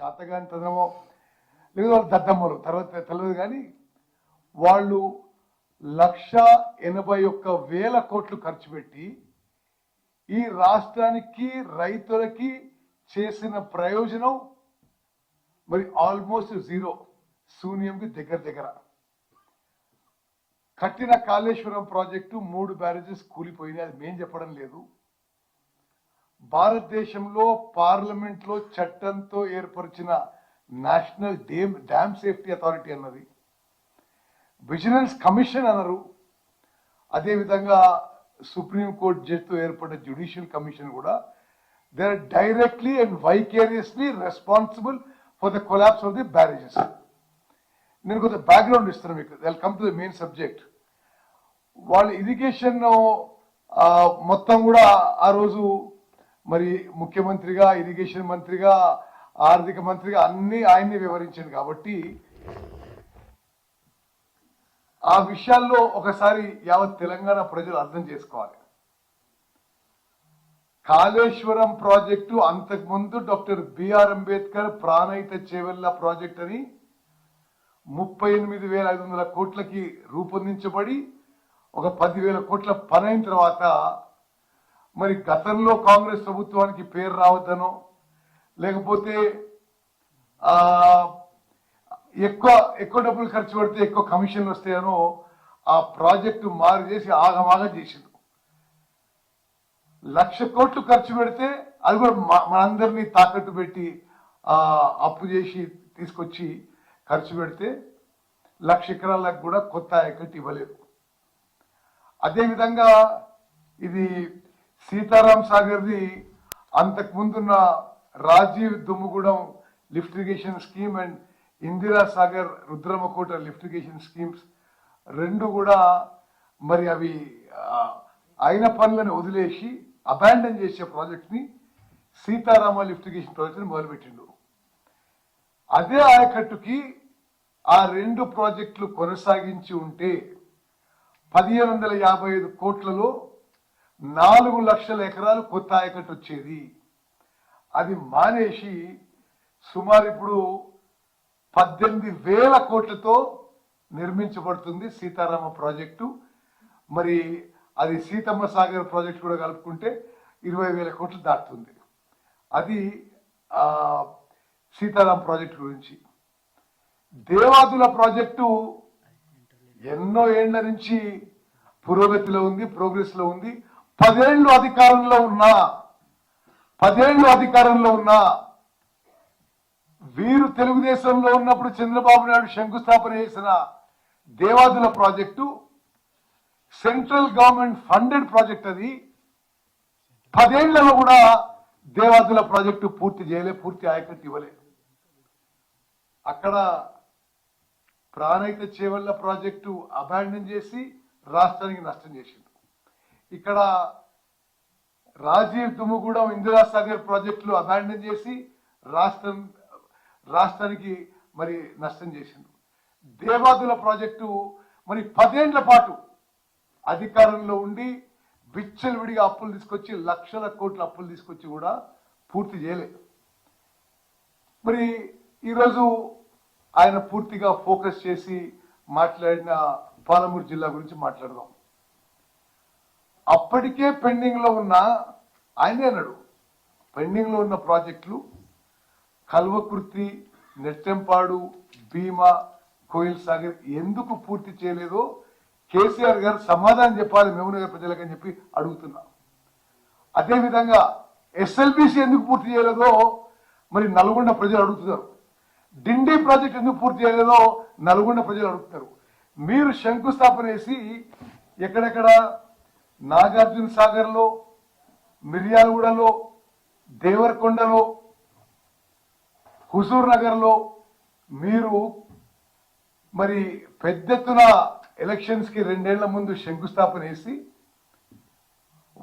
శాతగానితనమో లేదు వాళ్ళు దద్దమ్మలు తర్వాత తెలియదు, కానీ వాళ్ళు 1,81,000 కోట్లు ఖర్చు పెట్టి ఈ రాష్ట్రానికి రైతులకి చేసిన ప్రయోజనం మరి ఆల్మోస్ట్ జీరో, శూన్యంకి దగ్గర. కట్టిన కాళేశ్వరం ప్రాజెక్టు 3 బ్యారేజెస్ కూలిపోయినాయి, అది మేం చెప్పడం లేదు. భారతదేశంలో పార్లమెంట్లో చట్టంతో ఏర్పరిచిన నేషనల్ డ్యామ్ సేఫ్టీ అథారిటీ అన్నది, విజిలెన్స్ కమిషన్ అన్నారు, అదేవిధంగా సుప్రీంకోర్టు జడ్జితో ఏర్పడిన జ్యుడిషియల్ కమిషన్ కూడా they are directly and vicariously responsible for the collapse of the barrages. నేను కొంత బ్యాక్గ్రౌండ్ ఇస్తున్నాను మీకు, they will come to the main subject. వాళ్ళ ఇరిగేషన్ మొత్తం కూడా ఆ రోజు మరి ముఖ్యమంత్రిగా, ఇరిగేషన్ మంత్రిగా, ఆర్థిక మంత్రిగా అన్ని ఆయన్ని వివరించాడు. కాబట్టి ఆ విషయాల్లో ఒకసారి యావత్ తెలంగాణ ప్రజలు అర్థం చేసుకోవాలి. కాళేశ్వరం ప్రాజెక్టు అంతకుముందు doctor B R Ambedkar Pranahita Chevella project అని 38,500 కోట్లకి రూపొందించబడి ఒక 10,000 కోట్ల పని అయిన తర్వాత మరి గతంలో కాంగ్రెస్ ప్రభుత్వానికి పేరు రావద్దనో లేకపోతే ఎక్కువ డబ్బులు ఖర్చు పెడితే ఎక్కువ కమిషన్లు వస్తాయనో ఆ ప్రాజెక్టు మారు చేసి ఆగమాగం చేసిండు. 1,00,000 కోట్లు ఖర్చు పెడితే అది కూడా మనందరినీ తాకట్టు పెట్టి అప్పు చేసి తీసుకొచ్చి ఖర్చు పెడితే 1,00,000 ఎకరాలకు కూడా కొత్త ఆయకట్టు ఇవ్వలేదు. అదేవిధంగా ఇది సీతారాం సాగర్ది అంతకుముందున్న Rajiv Dummugudem lift irrigation scheme and Indira Sagar Rudramakota lift irrigation schemes రెండు కూడా మరి అవి అయిన పనులను వదిలేసి అబాండన్ చేసే ప్రాజెక్ట్ని సీతారామ లిఫ్ట్ ఇరిగేషన్ ప్రాజెక్ట్ని మొదలుపెట్టిండు. అదే ఆయకట్టుకి ఆ 2 ప్రాజెక్టులు కొనసాగించి ఉంటే 1,555 కోట్లలో 4 లక్షల ఎకరాలు కొత్త ఆయకట్టు వచ్చేది. అది మానేసి సుమారు ఇప్పుడు 18,000 కోట్లతో నిర్మించబడుతుంది సీతారామ ప్రాజెక్టు. మరి అది సీతమ్మ సాగర్ ప్రాజెక్టు కూడా కలుపుకుంటే 20,000 కోట్లు దాటుతుంది. అది సీతారాం ప్రాజెక్టు గురించి. దేవాదుల ప్రాజెక్టు ఎన్నో ఏళ్ల నుంచి పురోగతిలో ఉంది, ప్రోగ్రెస్ లో ఉంది. 10 ఏళ్ళు అధికారంలో ఉన్నా వీరు తెలుగుదేశంలో ఉన్నప్పుడు చంద్రబాబు నాయుడు శంకుస్థాపన చేసిన Devadula project central government funded project. అది 10 ఏళ్లలో కూడా దేవాదుల ప్రాజెక్టు పూర్తి చేయలే, పూర్తి ఆయకట్టు ఇవ్వలే. అక్కడ ప్రాణహిత చేవెళ్ల ప్రాజెక్టు అబాండన్ చేసి రాష్ట్రానికి నష్టం చేసింది. ఇక్కడ రాజీవ్ దుమ్ముగూడెం ఇందిరా సాగర్ ప్రాజెక్టులు అబాండన్ చేసి రాష్ట్రానికి మరి నష్టం చేసింది. దేవాదుల ప్రాజెక్టు మరి 10 ఏళ్ల పాటు అధికారంలో ఉండి విచ్చలవిడిగా అప్పులు తీసుకొచ్చి లక్షల కోట్ల అప్పులు తీసుకొచ్చి కూడా పూర్తి చేయలేదు. మరి ఈరోజు ఆయన పూర్తిగా ఫోకస్ చేసి మాట్లాడిన పాలమూరు జిల్లా గురించి మాట్లాడదాం. అప్పటికే పెండింగ్ లో ఉన్న ఆయనే అన్నాడు, పెండింగ్ లో ఉన్న ప్రాజెక్టులు కల్వకుర్తి, నెట్టెంపాడు, భీమా, కోయిల్ సాగర్ ఎందుకు పూర్తి చేయలేదో కేసీఆర్ గారు సమాధానం చెప్పాలి మహబూబ్నగర్ ప్రజలకని చెప్పి అడుగుతున్నా. అదేవిధంగా ఎస్ఎల్బిసి ఎందుకు పూర్తి చేయలేదో మరి నల్గొండ ప్రజలు అడుగుతున్నారు. డిండి ప్రాజెక్ట్ ఎందుకు పూర్తి చేయలేదో నల్గొండ ప్రజలు అడుగుతున్నారు. మీరు శంకుస్థాపన చేసి ఎక్కడెక్కడ నాగార్జున సాగర్లో, మిర్యాలగూడలో, దేవరకొండలో, హుజూర్ నగర్లో మీరు మరి పెద్ద ఎత్తున ఎలక్షన్స్ కి 2 ఏళ్ల ముందు శంకుస్థాపన చేసి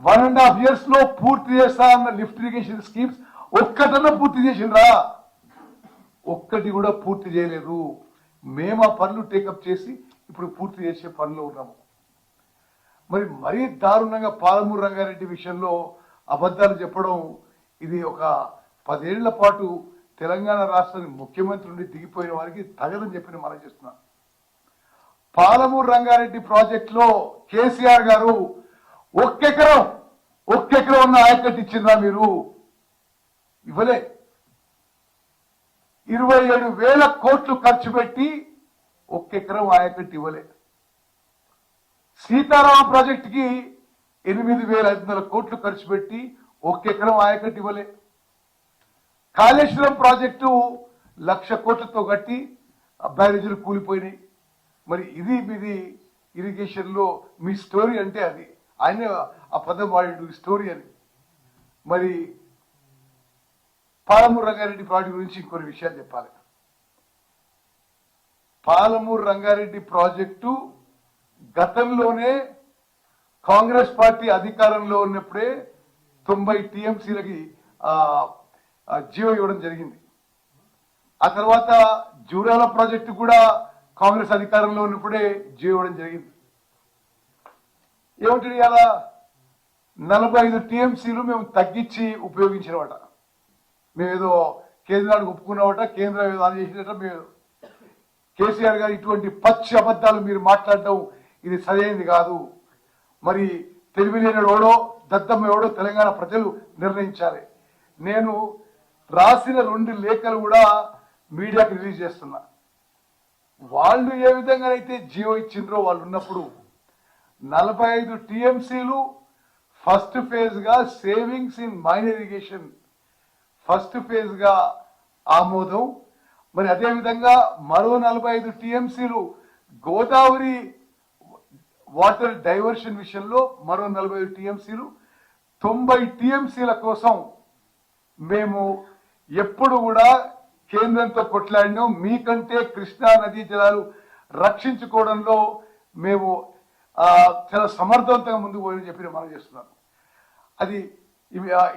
1.5 years లో పూర్తి చేస్తా అన్న లిఫ్ట్ ఇరిగేషన్ స్కీమ్స్ ఒక్కటన్నా పూర్తి చేసిండ్రా? ఒక్కటి కూడా పూర్తి చేయలేదు. మేము ఆ పనులు టేకప్ చేసి ఇప్పుడు పూర్తి చేసే పనిలో ఉన్నాము. మరి మరీ దారుణంగా పాలమూరు రంగారెడ్డి విషయంలో అబద్ధాలు చెప్పడం, ఇది ఒక 10 ఏళ్ల పాటు తెలంగాణ రాష్ట్రానికి ముఖ్యమంత్రి నుండి దిగిపోయిన వారికి తగదని చెప్పి మనం చేస్తున్నాం. పాలమూరు రంగారెడ్డి ప్రాజెక్టులో కేసీఆర్ గారు ఒక్కెకరం ఉన్న ఆయకట్టు ఇచ్చిందా? మీరు ఇవ్వలే. 27,000 కోట్లు ఖర్చు పెట్టి ఒక్కెకరం ఆయకట్టు ఇవ్వలే. సీతారామ ప్రాజెక్టుకి 8,500 కోట్లు ఖర్చు పెట్టి ఒక్కెకరం ఆయకట్టు ఇవ్వలే. కాళేశ్వరం ప్రాజెక్టు 1,00,000 కోట్లతో కట్టి బ్యారేజీలు కూలిపోయినాయి. మరి ఇది మీది ఇరిగేషన్ లో మీ స్టోరీ అంటే అది. ఆయన ఆ పదం వాడు స్టోరీ అని. మరి పాలమూరు రంగారెడ్డి ప్రాజెక్టు గురించి ఇంకొన్ని విషయాలు చెప్పాలి. పాలమూరు రంగారెడ్డి ప్రాజెక్టు గతంలోనే కాంగ్రెస్ పార్టీ అధికారంలో ఉన్నప్పుడే 90 టీఎంసీలకి జీవో ఇవ్వడం జరిగింది. ఆ తర్వాత జూరాల ప్రాజెక్టు కూడా కాంగ్రెస్ అధికారంలో ఉన్నప్పుడే జీవో ఇవ్వడం జరిగింది. ఏమిటి అలా 45 టీఎంసీలు మేము తగ్గించి ఉపయోగించినవాట. మేమేదో కేంద్రానికి ఒప్పుకున్నామట, కేంద్రం ఏదో అని చేసినట్ట. మేము కేసీఆర్ గారు ఇటువంటి పచ్చి అబద్ధాలు మీరు మాట్లాడడం ఇది సరైనది కాదు. మరి తెలివిలేని ఎవడో దద్దమ్మ ఎవడో తెలంగాణ ప్రజలు నిర్ణయించాలి. నేను రాసిన 2 లేఖలు కూడా మీడియాకి రిలీజ్ చేస్తున్నా. వాళ్ళు ఏ విధంగా అయితే జీవో ఇచ్చిండ్రో వాళ్ళు ఉన్నప్పుడు 45 టీఎంసీలు ఫస్ట్ ఫేజ్ గా savings in minor irrigation first phase గా ఆమోదం. మరి అదేవిధంగా మరో 45 టీఎంసీలు గోదావరి వాటర్ డైవర్షన్ విషయంలో మరో 45 టీఎంసీలు 90 టీఎంసీల కోసం మేము ఎప్పుడు కూడా కేంద్రంతో కొట్లాడినాం. మీకంటే కృష్ణా నదీ జలాలు రక్షించుకోవడంలో మేము చాలా సమర్థవంతంగా ముందుకు పోయని చెప్పి మనం చేస్తున్నాం. అది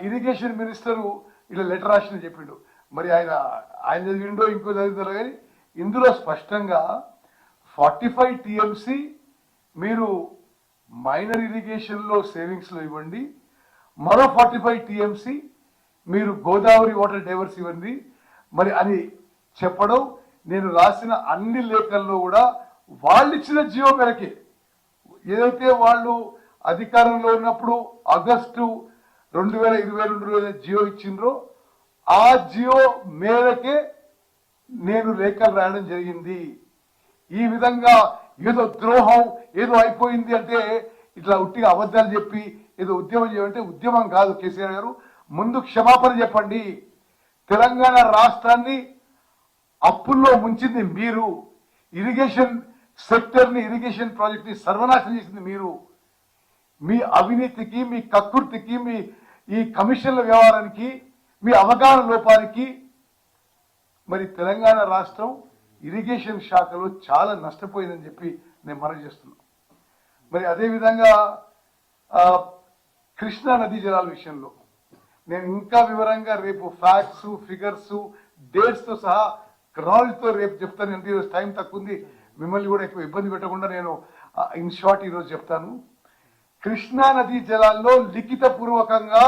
ఇరిగేషన్ మినిస్టరు ఇలా లెటర్ రాసిన చెప్పిండు. మరి ఆయన చదివిండో ఇంకో చదివిందో కానీ ఇందులో స్పష్టంగా 45 టీఎంసీ మీరు మైనర్ ఇరిగేషన్ లో సేవింగ్స్ లో ఇవ్వండి, మరో 45 టీఎంసీ మీరు గోదావరి వాటర్ డైవర్స్ ఇవ్వండి మరి అని చెప్పడం. నేను రాసిన అన్ని లేఖల్లో కూడా వాళ్ళు ఇచ్చిన జీవో మేరకే, ఏదైతే వాళ్ళు అధికారంలో ఉన్నప్పుడు ఆగస్టు 2022 జియో ఇచ్చిండ్రో ఆ జియో మేరకే నేను లేఖలు రాయడం జరిగింది. ఈ విధంగా ఏదో ద్రోహం ఏదో అయిపోయింది అంటే ఇట్లా ఉట్టిగా అబద్ధాలు చెప్పి ఏదో ఉద్యమం చేయాలంటే ఉద్యమం కాదు. కేసీఆర్ గారు ముందు క్షమాపణ చెప్పండి. తెలంగాణ రాష్ట్రాన్ని అప్పుల్లో ముంచింది మీరు, ఇరిగేషన్ సెక్టర్ ని ఇరిగేషన్ ప్రాజెక్ట్ ని సర్వనాశనం చేసింది మీరు. మీ అవినీతికి, మీ కక్కుర్తికి, మీ ఈ కమిషన్ల వ్యవహారానికి, మీ అవగాహన లోపానికి మరి తెలంగాణ రాష్ట్రం ఇరిగేషన్ శాఖలో చాలా నష్టపోయిందని చెప్పి నేను మనవి చేస్తున్నాను. మరి అదేవిధంగా కృష్ణా నదీ జలాల విషయంలో నేను ఇంకా వివరంగా రేపు ఫ్యాక్ట్స్, ఫిగర్స్, డేట్స్ తో సహా క్రాల్తో రేపు చెప్తాను. ఎంత ఈరోజు టైం తక్కువ ఉంది, మిమ్మల్ని కూడా ఎక్కువ ఇబ్బంది పెట్టకుండా నేను ఇన్ షార్ట్ ఈరోజు చెప్తాను. కృష్ణా నదీ జలాల్లో లిఖిత పూర్వకంగా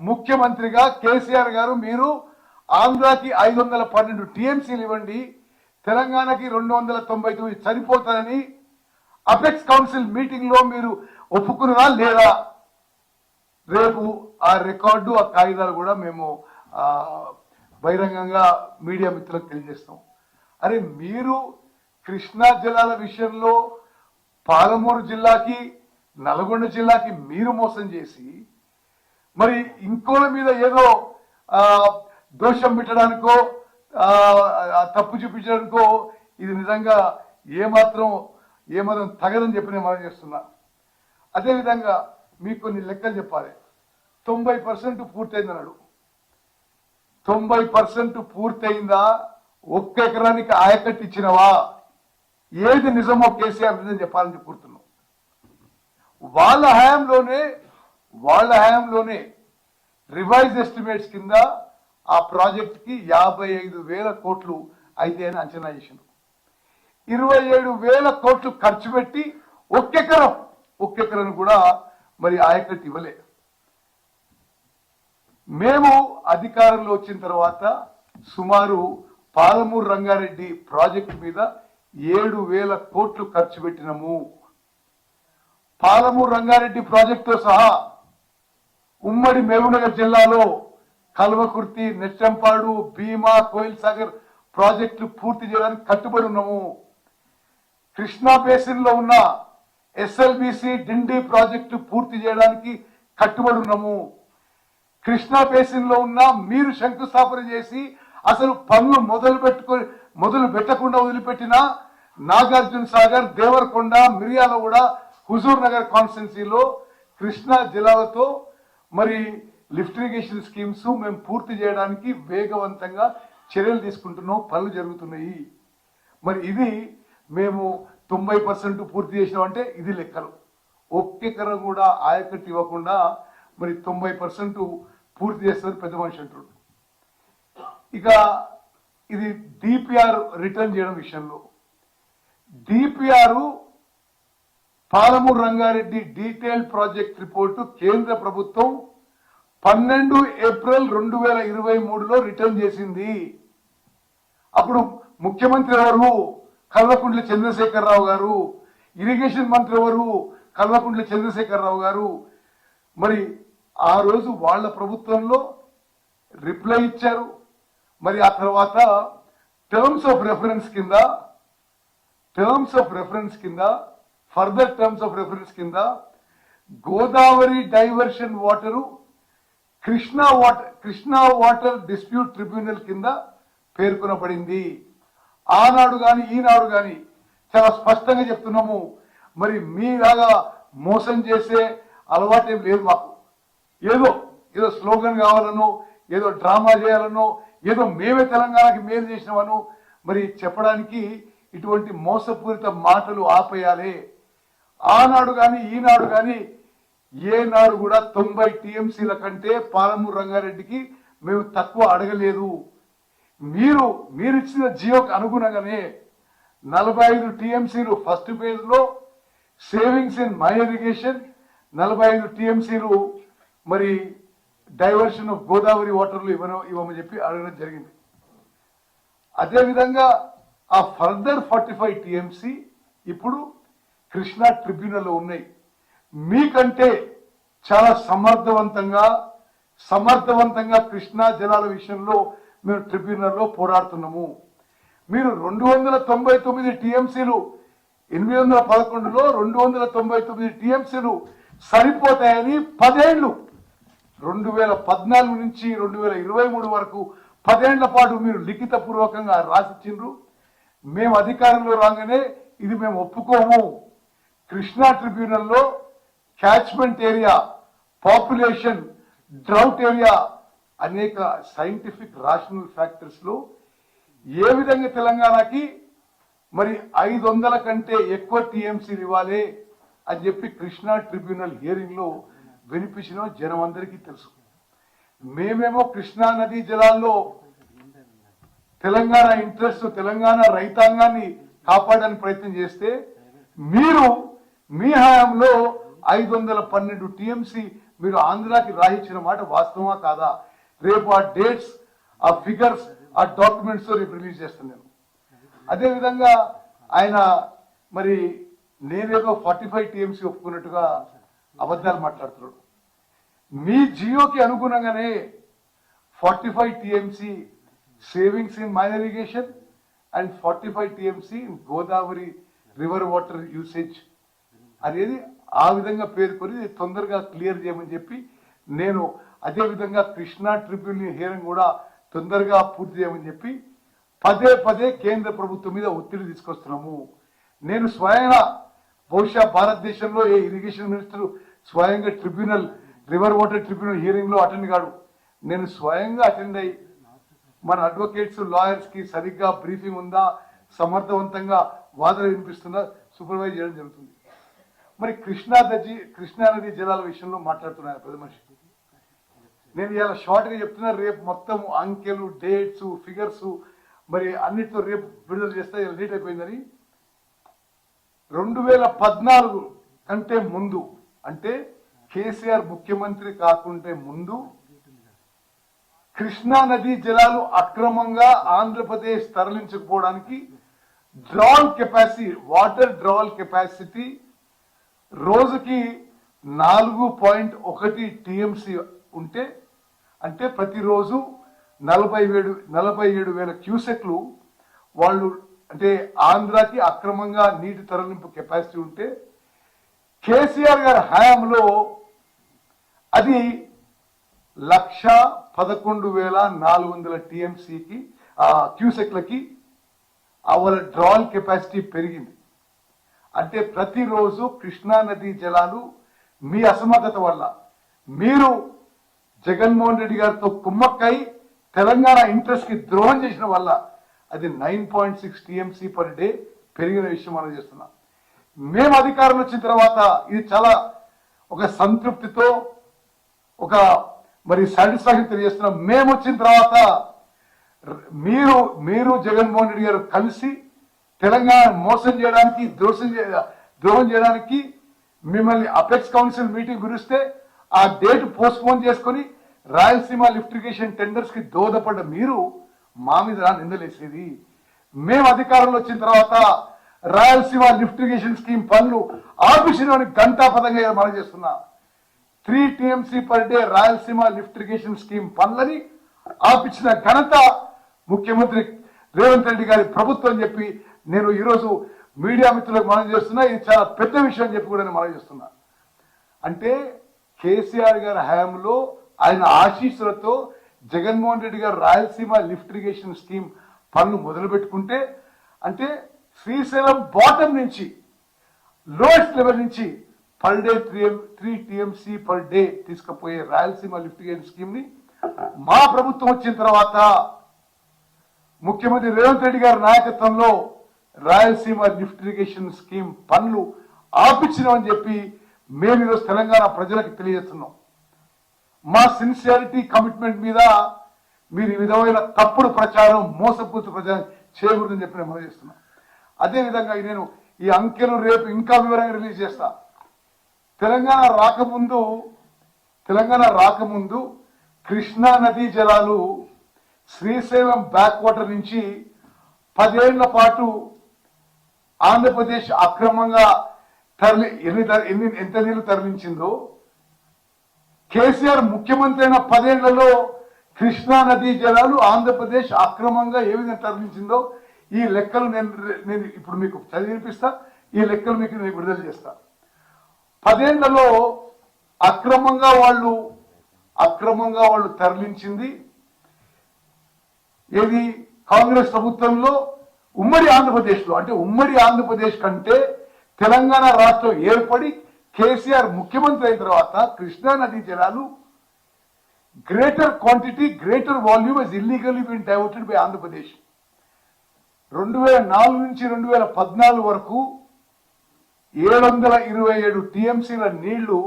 ముఖ్యమంత్రిగా కేసీఆర్ గారు మీరు ఆంధ్రాకి 512 టీఎంసీలు ఇవ్వండి, తెలంగాణకి 299 సరిపోతారని అపెక్స్ కౌన్సిల్ మీటింగ్ లో మీరు ఒప్పుకున్నారా లేదా? రేపు ఆ రికార్డు, ఆ కాగితాలు కూడా మేము బహిరంగంగా మీడియా మిత్రులకు తెలియజేస్తాం. అరే మీరు కృష్ణా జలాల విషయంలో పాలమూరు జిల్లాకి, నల్గొండ జిల్లాకి మీరు మోసం చేసి మరి ఇంకోల మీద ఏదో దోషం పెట్టడానికో తప్పు చూపించడానికో ఇది నిజంగా ఏమాత్రం తగదని చెప్పి నేను మనం చేస్తున్నా. అదేవిధంగా మీకు కొన్ని లెక్కలు చెప్పాలి. 90% పూర్తయిందన్నాడు. 90% పూర్తయిందా? ఒక్క ఎకరానికి ఆయకట్టు ఇచ్చినవా? ఏది నిజమో కేసీఆర్ నిజం చెప్పాలని కోరుతున్నాం. వాళ్ళ హయాంలోనే రివైజ్ ఎస్టిమేట్స్ కింద ఆ ప్రాజెక్ట్ కి 55,000 కోట్లు అయితే అని అంచనా చేసిండు. 27,000 కోట్లు ఖర్చు పెట్టి ఒక్కెకరం కూడా మరి ఆయకట్టు ఇవ్వలే. మేము అధికారంలో వచ్చిన తర్వాత సుమారు పాలమూరు రంగారెడ్డి ప్రాజెక్టు మీద 7,000 కోట్లు ఖర్చు పెట్టినము. పాలమూరు రంగారెడ్డి ప్రాజెక్టుతో సహా ఉమ్మడి మహబూబ్నగర్ జిల్లాలో కల్వకుర్తి, నెట్టంపాడు, భీమా, కోయిల్ సాగర్ ప్రాజెక్టులు పూర్తి చేయడానికి కట్టుబడి ఉన్నాము. కృష్ణా బేసిన్ లో ఉన్న ఎస్ఎల్బిసి డిండి ప్రాజెక్టు పూర్తి చేయడానికి కట్టుబడి ఉన్నాము. కృష్ణా బేసిన్ లో ఉన్న మీరు శంకుస్థాపన చేసి అసలు పనులు మొదలు పెట్టకుండా వదిలిపెట్టిన నాగార్జున సాగర్, దేవరకొండ, మిర్యాలగూడ, హుజూర్ నగర్ కాన్స్టిట్యున్సీలో కృష్ణా జిల్లాలతో మరి లిఫ్ట్ ఇరిగేషన్ స్కీమ్స్ మేము పూర్తి చేయడానికి వేగవంతంగా చర్యలు తీసుకుంటున్నాం, పనులు జరుగుతున్నాయి. మరి ఇది మేము 90% పూర్తి చేసినామంటే ఇది లెక్కలు. ఒక్కెకరం కూడా ఆయకట్టు ఇవ్వకుండా మరి 90% పూర్తి చేస్తారు పెద్ద మనిషి అంటారు. ఇక ఇది డిపిఆర్ రిటర్న్ చేయడం విషయంలో DPR Palamuru Rangareddy detailed project report కేంద్ర ప్రభుత్వం 12 ఏప్రిల్ 2023లో రిటర్న్ చేసింది. అప్పుడు ముఖ్యమంత్రి ఎవరు? కల్వకుంట్ల చంద్రశేఖరరావు గారు. ఇరిగేషన్ మంత్రి ఎవరు? కల్వకుంట్ల చంద్రశేఖరరావు గారు. మరి ఆ రోజు వాళ్ళ ప్రభుత్వంలో రిప్లై ఇచ్చారు. మరి ఆ తర్వాత టర్మ్స్ ఆఫ్ రెఫరెన్స్ కింద ఫర్దర్ టర్మ్స్ ఆఫ్ రెఫరెన్స్ కింద Godavari diversion water Krishna water dispute tribunal కింద పేర్కొనబడింది. ఆనాడు గాని ఈనాడు గాని చాలా స్పష్టంగా చెప్తున్నాము. మరి మీలాగా మోసం చేసే అలవాటు లేదు మాకు. ఏదో స్లోగన్ కావాలనో, ఏదో డ్రామా చేయాలనో, ఏదో మేమే తెలంగాణకి మేలు చేసినామనో మరి చెప్పడానికి ఇటువంటి మోసపూరిత మాటలు ఆపేయాలి. ఆనాడు కానీ ఈనాడు కానీ ఏనాడు కూడా 90 టీఎంసీల కంటే పాలమూరు రంగారెడ్డికి మేము తక్కువ అడగలేదు. మీరు ఇచ్చిన జియోకి అనుగుణంగానే 45 టీఎంసీలు ఫస్ట్ ఫేజ్ లో సేవింగ్స్ ఇన్ మై ఇరిగేషన్, 45 టీఎంసీలు మరి డైవర్షన్ ఆఫ్ గోదావరి వాటర్లు ఇవ్వమని చెప్పి అడగడం జరిగింది. అదేవిధంగా ఆ ఫర్దర్ 45 టీఎంసీ ఇప్పుడు కృష్ణా ట్రిబ్యునల్లో ఉన్నాయి. మీకంటే చాలా సమర్థవంతంగా కృష్ణా జలాల విషయంలో మేము ట్రిబ్యునల్లో పోరాడుతున్నాము. మీరు 299 టీఎంసీలు 811లో 299 టీఎంసీలు సరిపోతాయని 10 ఏళ్లు 2014 నుంచి 2023 వరకు 10 ఏళ్ల పాటు మీరు లిఖిత పూర్వకంగా రాసిచ్చిండ్రు. మేము అధికారంలో రాగానే ఇది మేము ఒప్పుకోము. కృష్ణా ట్రిబ్యునల్లో catchment area, population, drought area అనేక సైంటిఫిక్ రాషనల్ ఫ్యాక్టర్స్ లో ఏ విధంగా తెలంగాణకి మరి 500 కంటే ఎక్కువ టీఎంసీలు ఇవ్వాలి అని చెప్పి కృష్ణా ట్రిబ్యునల్ హియరింగ్ లో వినిపించిన జనం అందరికీ తెలుసు. మేమేమో కృష్ణా నదీ జలాల్లో తెలంగాణ ఇంట్రెస్ట్, తెలంగాణ రైతాంగాన్ని కాపాడడానికి ప్రయత్నం చేస్తే మీరు మీ హయాంలో 512 టీఎంసీ మీరు ఆంధ్రాకి రాయించిన మాట వాస్తవమా కాదా? రేపు ఆ డేట్స్, ఆ ఫిగర్స్, ఆ డాక్యుమెంట్స్ రేపు రిలీజ్ చేస్తాను నేను. అదేవిధంగా ఆయన మరి నేనేదో 45 టీఎంసీ ఒప్పుకున్నట్టుగా అబద్ధాలు మాట్లాడుతున్నాడు. మీ జియోకి అనుగుణంగానే 45 TMC savings in minor irrigation and 45 TMC in Godavari river water usage అనేది ఆ విధంగా పేర్కొని తొందరగా క్లియర్ చేయమని చెప్పి నేను అదేవిధంగా కృష్ణా ట్రిబ్యునల్ హియరింగ్ కూడా తొందరగా పూర్తి చేయమని చెప్పి పదే కేంద్ర ప్రభుత్వం మీద ఒత్తిడి తీసుకొస్తున్నాము. నేను స్వయంగా బహుశా భారతదేశంలో ఏ ఇరిగేషన్ మినిస్టర్ స్వయంగా రివర్ వాటర్ ట్రిబ్యునల్ హియరింగ్ లో అటెండ్ కాడు. నేను స్వయంగా అటెండ్ అయ్యి మన అడ్వకేట్స్, లాయర్స్ కి సరిగ్గా బ్రీఫింగ్ ఉందా, సమర్థవంతంగా వాదన వినిపిస్తుందా సూపర్వైజ్ చేయడం జరుగుతుంది. మరి కృష్ణా నది జలాల విషయంలో మాట్లాడుతున్నాను పెద్ద మనిషి. నేను ఇలా షార్ట్ గా చెప్తున్నా, రేపు మొత్తం అంకెలు, డేట్స్, ఫిగర్స్ మరి అన్నిటితో రేపు విడుదల చేస్తే లేట్ అయిపోయిందని 2014 కంటే ముందు, అంటే కేసీఆర్ ముఖ్యమంత్రి కాకుంటే ముందు కృష్ణా నదీ జలాలు అక్రమంగా ఆంధ్రప్రదేశ్ తరలించకపోవడానికి డ్రావల్ కెపాసిటీ, వాటర్ డ్రావల్ కెపాసిటీ రోజుకి 4.1 టీఎంసీ ఉంటే, అంటే ప్రతిరోజు 47,000 క్యూసెక్లు వాళ్ళు, అంటే ఆంధ్రాకి అక్రమంగా నీటి తరలింపు కెపాసిటీ ఉంటే, కేసీఆర్ గారి హయాంలో అది 1,11,400 టీఎంసీకి క్యూసెక్లకి వాళ్ళ డ్రావల్ కెపాసిటీ పెరిగింది. అంటే ప్రతిరోజు కృష్ణా నదీ జలాలు మీ అసమర్థత వల్ల, మీరు జగన్మోహన్ రెడ్డి గారితో కుమ్మక్కై తెలంగాణ ఇంట్రెస్ట్ కి ద్రోహం చేసిన వల్ల అది 9.6 టీఎంసీ పర్ డే పెరిగిన విషయం మనం చేస్తున్నాం. మేము అధికారం వచ్చిన తర్వాత ఇది చాలా ఒక సంతృప్తితో, ఒక మరి సాటిస్ఫాక్షన్ తెలియజేస్తున్నాం. మేము వచ్చిన తర్వాత మీరు జగన్మోహన్ రెడ్డి గారు కలిసి తెలంగాణ మోసం చేయడానికి, ద్రోహం చేయడానికి మిమ్మల్ని అపెక్స్ కౌన్సిల్ మీటింగ్ గురిస్తే ఆ డేట్ పోస్ట్ పోన్ చేసుకుని రాయలసీమ లిఫ్ట్ ఇరిగేషన్ టెండర్స్ కి దోహదపడ్డ మీరు మా మీద నిందలేసేది. మేము అధికారంలో వచ్చిన తర్వాత రాయలసీమ లిఫ్ట్ ఇరిగేషన్ స్కీమ్ పనులు ఆఫీసులో గంటాపదంగా మనం చేస్తున్నా. 3 TMC per day Rayalaseema lift irrigation scheme పనులని ఆపించిన ఘనత ముఖ్యమంత్రి రేవంత్ రెడ్డి గారి ప్రభుత్వం అని చెప్పి నేను ఈరోజు మీడియా మిత్రులకు మనం చేస్తున్నా. ఇది చాలా పెద్ద విషయం అని చెప్పి కూడా నేను మనం చేస్తున్నా. అంటే కేసీఆర్ గారి హయాంలో ఆయన ఆశీస్సులతో జగన్మోహన్ రెడ్డి గారు రాయలసీమ లిఫ్ట్ ఇరిగేషన్ స్కీమ్ పనులు మొదలు పెట్టుకుంటే, అంటే శ్రీశైలం బాటమ్ నుంచి, లోయెస్ట్ లెవెల్ నుంచి per day 3 TMC per day తీసుకుపోయే రాయలసీమ లిఫ్ట్ ఇరిగేషన్ స్కీమ్ ని మా ప్రభుత్వం వచ్చిన తర్వాత ముఖ్యమంత్రి రేవంత్ రెడ్డి గారి నాయకత్వంలో రాయలసీమ లిఫ్ట్ ఇరిగేషన్ స్కీమ్ పనులు ఆపించినామని చెప్పి మేము ఈరోజు తెలంగాణ ప్రజలకు తెలియజేస్తున్నాం. మా సిన్సియారిటీ కమిట్మెంట్ మీద మీరు ఈ విధమైన తప్పుడు ప్రచారం, మోసపూరిత ప్రచారం చేయకూడదని చెప్పి నేను మనం చేస్తున్నాం. అదేవిధంగా నేను ఈ అంకెలు రేపు ఇంకా వివరంగా రిలీజ్ చేస్తా. తెలంగాణ రాకముందు కృష్ణా నదీ జలాలు శ్రీశైలం బ్యాక్ వాటర్ నుంచి 10 ఏళ్ల పాటు ఆంధ్రప్రదేశ్ అక్రమంగా ఎంత నీళ్లు తరలించిందో, కేసీఆర్ ముఖ్యమంత్రి అయిన 10 ఏళ్లలో కృష్ణా నదీ జలాలు ఆంధ్రప్రదేశ్ అక్రమంగా ఏ విధంగా తరలించిందో ఈ లెక్కలు నేను ఇప్పుడు మీకు చదివినిపిస్తా. ఈ లెక్కలు మీకు నేను విడుదల చేస్తా. 10 ఏళ్లలో అక్రమంగా వాళ్ళు తరలించింది ఏది? కాంగ్రెస్ ప్రభుత్వంలో ఉమ్మడి ఆంధ్రప్రదేశ్లో, అంటే ఉమ్మడి ఆంధ్రప్రదేశ్ కంటే తెలంగాణ రాష్ట్రం ఏర్పడి కేసీఆర్ ముఖ్యమంత్రి అయిన తర్వాత కృష్ణా నదీ జలాలు greater quantity, greater volume is illegally been diverted by Andhra Pradesh. 2004 నుంచి 2014 వరకు 727 టీఎంసీల నీళ్లు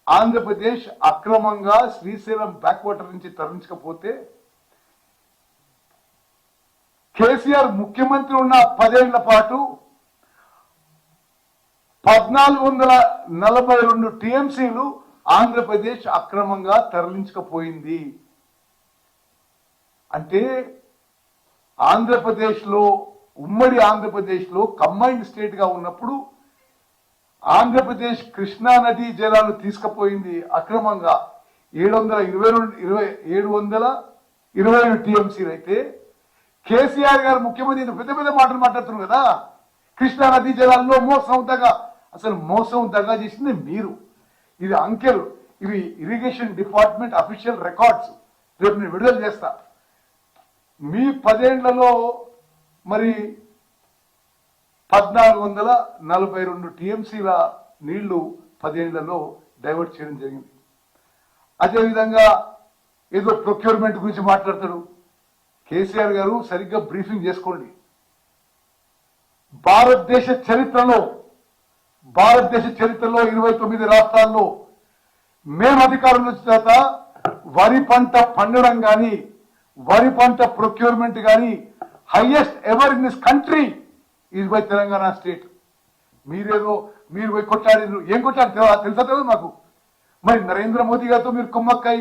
ఆంధ్రప్రదేశ్ అక్రమంగా శ్రీశైలం బ్యాక్ వాటర్ నుంచి తరలించకపోతే, కేసీఆర్ ముఖ్యమంత్రి ఉన్న 10 ఏళ్ల పాటు 1442 టీఎంసీలు ఆంధ్రప్రదేశ్ అక్రమంగా తరలించకపోయింది. అంటే ఉమ్మడి ఆంధ్రప్రదేశ్లో కంబైన్డ్ స్టేట్ గా ఉన్నప్పుడు ఆంధ్రప్రదేశ్ కృష్ణా నదీ జలాలు తీసుకుపోయింది అక్రమంగా 722 టీఎంసీలు అయితే, కేసీఆర్ గారు ముఖ్యమంత్రి పెద్ద పెద్ద మాటలు మాట్లాడుతున్నారు కదా. కృష్ణా నదీ జలాల్లో మోసం దగా చేసింది మీరు. ఇది అంకెలు, ఇవి ఇరిగేషన్ డిపార్ట్మెంట్ అఫీషియల్ రికార్డ్స్. రేపు నేను విడుదల చేస్తా. మీ 10 ఏళ్లలో మరి 1442 టీఎంసీల నీళ్లు 10 ఏళ్లలో డైవర్ట్ చేయడం జరిగింది. అదేవిధంగా ఏదో ప్రొక్యూర్మెంట్ గురించి మాట్లాడతాడు కేసీఆర్ గారు. సరిగ్గా బ్రీఫింగ్ చేసుకోండి. భారతదేశ చరిత్రలో 29 రాష్ట్రాల్లో మేము అధికారంలో వచ్చిన తర్వాత వరి పంట పండడం కానీ, వరి పంట ప్రొక్యూర్మెంట్ కానీ highest ever in this country is by Telangana state. మీరు కొట్టాడు, ఏం కొట్టాడు తెలుసా మాకు. మరి నరేంద్ర మోదీ గారితో మీరు కుమ్మక్కై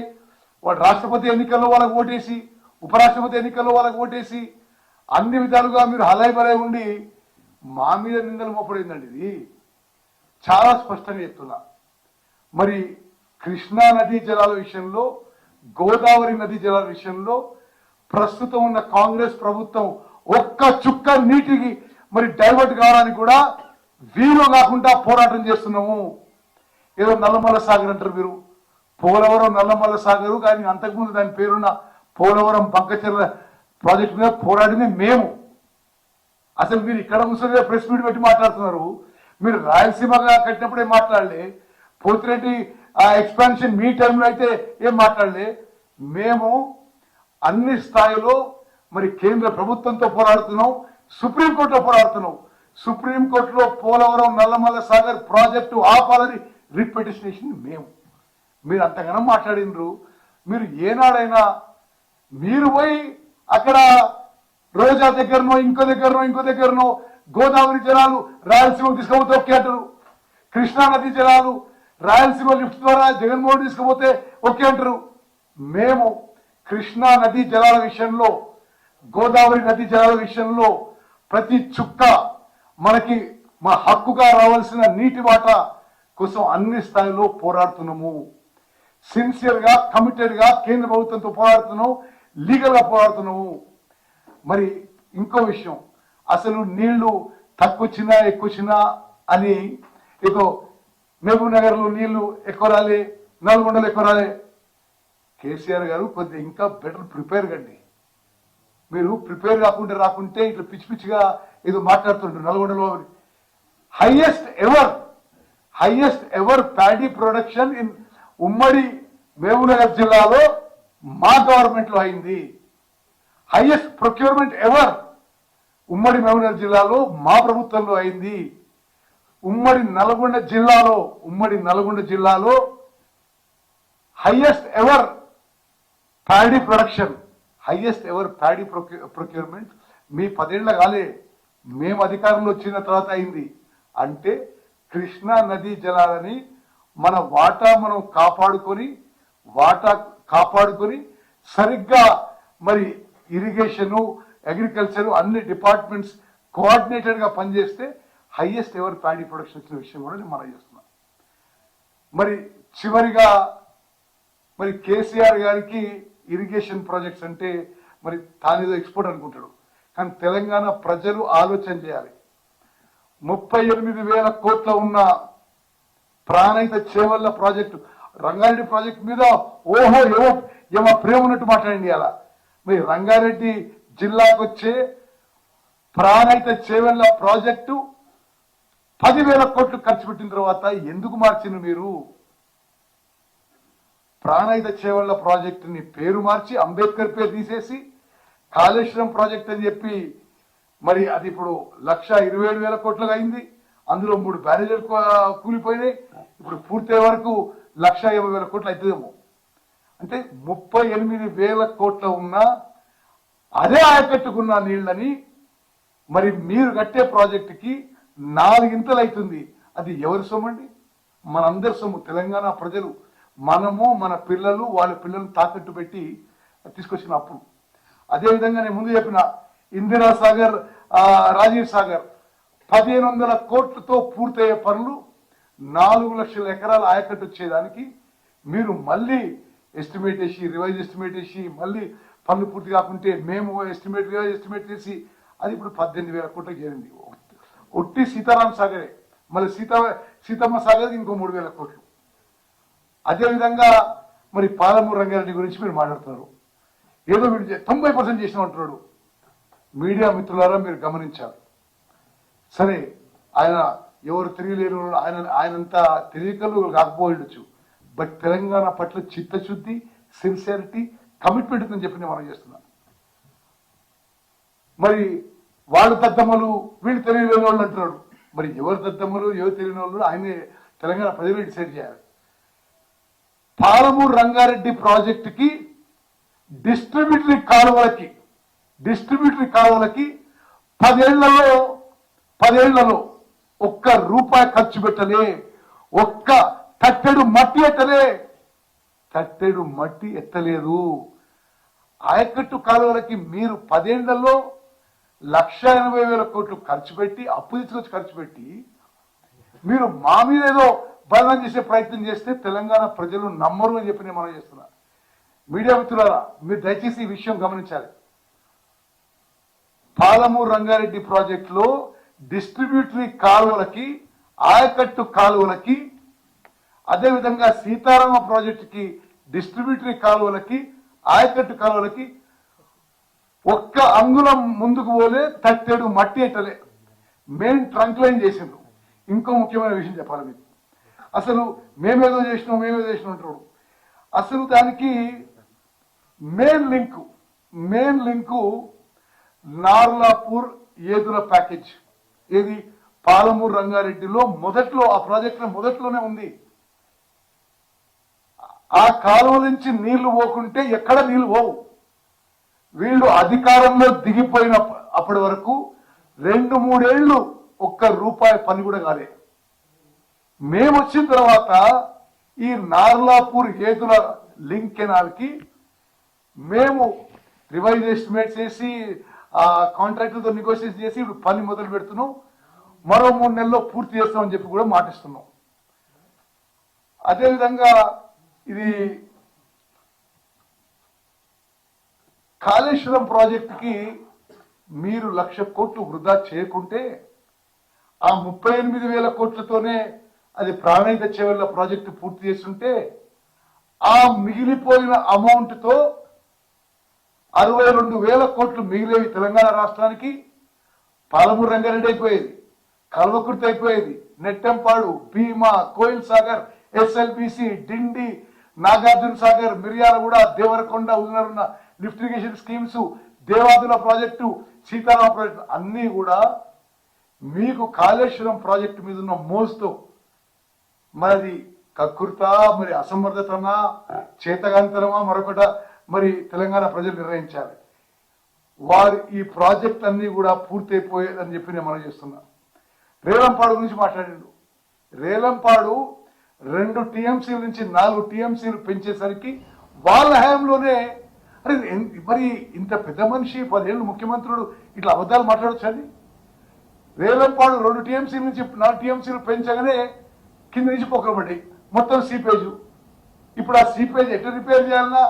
వాడు రాష్ట్రపతి ఎన్నికల్లో వాళ్ళకు ఓటేసి, ఉపరాష్ట్రపతి ఎన్నికల్లో వాళ్ళకు ఓటేసి, అన్ని విధాలుగా మీరు హలాయి బలై ఉండి మా మీద నిందలు మోపడిందండి. ఇది చాలా స్పష్టంగా చెప్తున్నా. మరి కృష్ణా నదీ జలాల విషయంలో, గోదావరి నదీ జలాల విషయంలో ప్రస్తుతం ఉన్న కాంగ్రెస్ ప్రభుత్వం ఒక్క చుక్క నీటికి మరి డైవర్ట్ కావడానికి కూడా వీలు కాకుండా పోరాటం చేస్తున్నాము. ఏదో నల్లమల్ల సాగర్ అంటారు మీరు, పోలవరం నల్లమల్ల సాగరు, కానీ అంతకుముందు దాని పేరున్న పోలవరం బంకచెర్ల ప్రాజెక్టు మీద పోరాడింది మేము. అసలు మీరు ఇక్కడ కూర్చొని ప్రెస్ మీట్ పెట్టి మాట్లాడుతున్నారు. మీరు రాయలసీమగా కట్టినప్పుడే మాట్లాడలే, పోతిరెడ్డి ఆ ఎక్స్పాన్షన్ మీ టైంలో అయితే ఏం మాట్లాడలే. మేము అన్ని స్థాయిలో మరి కేంద్ర ప్రభుత్వంతో పోరాడుతున్నాం, సుప్రీంకోర్టులో పోరాడుతున్నాం. సుప్రీంకోర్టులో పోలవరం నల్లమల్ల సాగర్ ప్రాజెక్టు ఆపాలని రిట్ పిటిషన్ వేసింది మేము. మీరు అంతగానో మాట్లాడినరు. మీరు ఏనాడైనా మీరు పోయి అక్కడ రోజా దగ్గరనో ఇంకో దగ్గరనో గోదావరి జలాలు రాయలసీమకు తీసుకుపోతే ఓకే అంటారు, కృష్ణా నదీ జలాలు రాయలసీమ లిఫ్ట్ ద్వారా జగన్మోహన్ తీసుకుపోతే ఓకే అంటారు. మేము కృష్ణా నదీ జలాల విషయంలో, గోదావరి నదీ జలాల విషయంలో ప్రతి చుక్క మనకి మా హక్కుగా రావాల్సిన నీటి వాటా కోసం అన్ని స్థాయిలో పోరాడుతున్నాము. సిన్సియర్ గా, కమిటెడ్ గా కేంద్ర ప్రభుత్వంతో పోరాడుతున్నాము, లీగల్ గా పోరాడుతున్నాము. మరి ఇంకో విషయం, అసలు నీళ్లు తక్కువచ్చినా ఎక్కువచ్చినా అని ఏదో మహబూబ్ నగర్ లో నీళ్లు ఎక్కువ రాలే, నల్గొండలో ఎక్కువ రాలే. కేసీఆర్ గారు కొద్దిగా ఇంకా బెటర్ ప్రిపేర్ కండి. మీరు ప్రిపేర్ రాకుంటే ఇట్లా పిచ్చి పిచ్చిగా ఏదో మాట్లాడుతుంటారు. నల్గొండలో highest ever paddy production in ఉమ్మడి మహబూబ్ నగర్ జిల్లాలో మా గవర్నమెంట్ లో అయింది. హైయెస్ట్ ప్రొక్యూర్మెంట్ ఎవర్ ఉమ్మడి మహబూబ్ నగర్ జిల్లాలో మా ప్రభుత్వంలో అయింది. ఉమ్మడి నల్గొండ జిల్లాలో highest ever paddy production, highest ever paddy procurement మీ 10 ఏళ్ల కాలే, మేము అధికారంలో వచ్చిన తర్వాత అయింది. అంటే కృష్ణా నదీ జలాలని మన వాటా మనం కాపాడుకొని సరిగ్గా మరి ఇరిగేషను, అగ్రికల్చర్ అన్ని డిపార్ట్మెంట్స్ కోఆర్డినేటెడ్ గా పనిచేస్తే హైయెస్ట్ ఎవర్ ప్యాడీ ప్రొడక్షన్ వచ్చిన విషయం కూడా నేను మనం చేస్తున్నాం. మరి చివరిగా మరి కేసీఆర్ గారికి ఇరిగేషన్ ప్రాజెక్ట్స్ అంటే మరి తానేదో ఎక్స్పోర్ట్ అనుకుంటాడు. కానీ తెలంగాణ ప్రజలు ఆలోచన చేయాలి. 38,000 కోట్ల ఉన్న ప్రాణహిత చేవల్ల ప్రాజెక్టు, రంగారెడ్డి ప్రాజెక్టు మీద ఓహో ఏమో ప్రేమ ఉన్నట్టు మాట్లాడండి. అలా మరి రంగారెడ్డి జిల్లాకు వచ్చే ప్రాణహిత చేవల్ల ప్రాజెక్టు 10,000 కోట్లు ఖర్చు పెట్టిన తర్వాత ఎందుకు మార్చిండ్రు మీరు? ప్రాణహిత చేవల్ల ప్రాజెక్టుని పేరు మార్చి అంబేద్కర్ పేరు తీసేసి కాళేశ్వరం ప్రాజెక్ట్ అని చెప్పి మరి అది ఇప్పుడు 1,27,000 కోట్లుగా అయింది. అందులో 3 బ్యారేజీలు కూలిపోయినాయి. ఇప్పుడు పూర్తయ్యే వరకు 1,50,000 కోట్లు అవుతుందేమో. అంటే 38,000 కోట్ల ఉన్న అదే ఆయకట్టుకున్న నీళ్ళని మరి మీరు కట్టే ప్రాజెక్టుకి 4 ఇంతలు అవుతుంది. అది ఎవరి సొమ్ము అండి? మనందరి సొమ్ము, తెలంగాణ ప్రజలు, మనము, మన పిల్లలు, వాళ్ళ పిల్లలు తాకట్టు పెట్టి తీసుకొచ్చిన అప్పు. అదేవిధంగా నేను ముందు చెప్పిన ఇందిరా సాగర్, రాజీవ్ సాగర్ 1,500 కోట్లతో పూర్తయ్యే పనులు 4 లక్షల ఎకరాల ఆయకట్టు వచ్చేదానికి మీరు మళ్ళీ ఎస్టిమేట్ వేసి, రివైజ్ ఎస్టిమేట్ వేసి, మళ్ళీ పనులు పూర్తి కాకుంటే మేము రివైజ్ ఎస్టిమేట్ చేసి అది ఇప్పుడు 18,000 కోట్లకు చేరింది. ఒట్టి సీతారాం సాగరే, మళ్ళీ సీతమ్మ సాగర్ ఇంకో 3,000 కోట్లు. అదేవిధంగా మరి పాలమూరు రంగారెడ్డి గురించి మీరు మాట్లాడుతున్నారు. ఏదో వీడు 90% చేసిన అంటున్నాడు. మీడియా మిత్రులారా మీరు గమనించాలి. సరే, ఆయన ఎవరు తెలియలేరు, ఆయనంతా తెలియకలు కాకపోవచ్చు. బట్ తెలంగాణ పట్ల చిత్తశుద్ధి, సిన్సియారిటీ, కమిట్మెంట్ ఉందని చెప్పి నేను మనం చేస్తున్నాను. మరి వాళ్ళు దద్దమ్మలు, వీళ్ళు తెలియలేని వాళ్ళు అంటున్నాడు. మరి ఎవరు దద్దమ్మలు, ఎవరు తెలియని వాళ్ళు ఆయనే తెలంగాణ ప్రజలు డిసైడ్ చేయాలి. పాలమూరు రంగారెడ్డి ప్రాజెక్టుకి డిస్ట్రిబ్యూటరీ కాలువలకి 10 ఏళ్లలో ₹1 ఖర్చు పెట్టలే, ఒక్క తట్టెడు మట్టి ఎట్టలే. తట్టెడు మట్టి ఎత్తలేదు. ఆయకట్టు కాలువలకి మీరు 10 ఏళ్లలో 1,80,000 కోట్లు ఖర్చు పెట్టి, అప్పు తీసుకొచ్చి ఖర్చు పెట్టి, మీరు మా మీద ఏదో బదనం చేసే ప్రయత్నం చేస్తే తెలంగాణ ప్రజలు నమ్మరు అని చెప్పి నేను మనం చేస్తున్నా. మీడియా మిత్రులారా, మీరు దయచేసి ఈ విషయం గమనించాలి. పాలమూరు రంగారెడ్డి ప్రాజెక్టులో డిస్ట్రిబ్యూటరీ కాలువలకి, ఆయకట్టు కాలువలకి, అదేవిధంగా సీతారామ ప్రాజెక్టుకి డిస్ట్రిబ్యూటరీ కాలువలకి, ఆయకట్టు కాలువలకి ఒక్క అంగుళం ముందుకు పోలే, తట్టెడు మట్టి ఎట్టలే. మెయిన్ ట్రంక్ లైన్ చేసిండ్రు. ఇంకో ముఖ్యమైన విషయం చెప్పాలి మీకు. అసలు మేమేదో చేసినాం అంటారు. అసలు దానికి main link Narlapur Yedula package. ఏది పాలమూరు రంగారెడ్డిలో మొదట్లో, ఆ ప్రాజెక్ట్ మొదట్లోనే ఉంది. ఆ కాలువ నుంచి నీళ్లు పోకుంటే ఎక్కడ నీళ్లు పోవు. వీళ్ళు అధికారంలో దిగిపోయిన అప్పటి వరకు 2-3 ఏళ్లు ₹1 పని కూడా కాలే. మేము వచ్చిన తర్వాత ఈ నార్లాపూర్ ఏదుల లింక్ కెనాల్ కి మేము రివైజ్ ఎస్టిమేట్ చేసి ఆ కాంట్రాక్టర్తో నెగోషియేట్ చేసి ఇప్పుడు పని మొదలు పెడుతున్నాం. మరో 3 నెలల్లో పూర్తి చేస్తామని చెప్పి కూడా మాటిస్తున్నాం. అదేవిధంగా ఇది కాళేశ్వరం ప్రాజెక్టుకి మీరు 1,00,000 కోట్లు వృధా చేయకుంటే ఆ 38,000 కోట్లతోనే అది ప్రాణాయిత చెవెళ్ల ప్రాజెక్టు పూర్తి చేస్తుంటే ఆ మిగిలిపోయిన అమౌంట్ తో 62,000 కోట్లు మిగిలేవి తెలంగాణ రాష్ట్రానికి. పాలమూరు రంగారెడ్డి అయిపోయేది, కల్వకుర్తి అయిపోయేది, నెట్టెంపాడు, భీమా, కోయిల్ సాగర్, ఎస్ఎల్బిసి, డిండి, నాగార్జున సాగర్, మిర్యాలగూడ, దేవరకొండ, ఉదనరున్న lift irrigation schemes, Devadula project, Seetharama project అన్ని కూడా మీకు కాళేశ్వరం ప్రాజెక్టు మీద ఉన్న మోజుతో మరి కక్కుర్త, మరి అసమర్థతనా, చేతగాంతరమా, మరొకట మరి తెలంగాణ ప్రజలు నిర్ణయించాలి. వారు ఈ ప్రాజెక్ట్ అన్ని కూడా పూర్తయిపోయేదని చెప్పి నేను మనం చేస్తున్నా. రేలంపాడు గురించి మాట్లాడిండు. రేలంపాడు 2 టీఎంసీల నుంచి 4 టీఎంసీలు పెంచేసరికి వాళ్ళ హయాంలోనే, అరే మరి ఇంత పెద్ద మనిషి 10 ఏళ్ళు ముఖ్యమంత్రుడు ఇట్లా అబద్ధాలు మాట్లాడొచ్చండి. రేలంపాడు 2 టీఎంసీల నుంచి 4 టీఎంసీలు పెంచగానే కింద నుంచి పొక్కబడ్డాయి మొత్తం సీపేజ్. ఇప్పుడు ఆ సీపేజ్ ఎట్లా రిపేర్ చేయాలన్నా,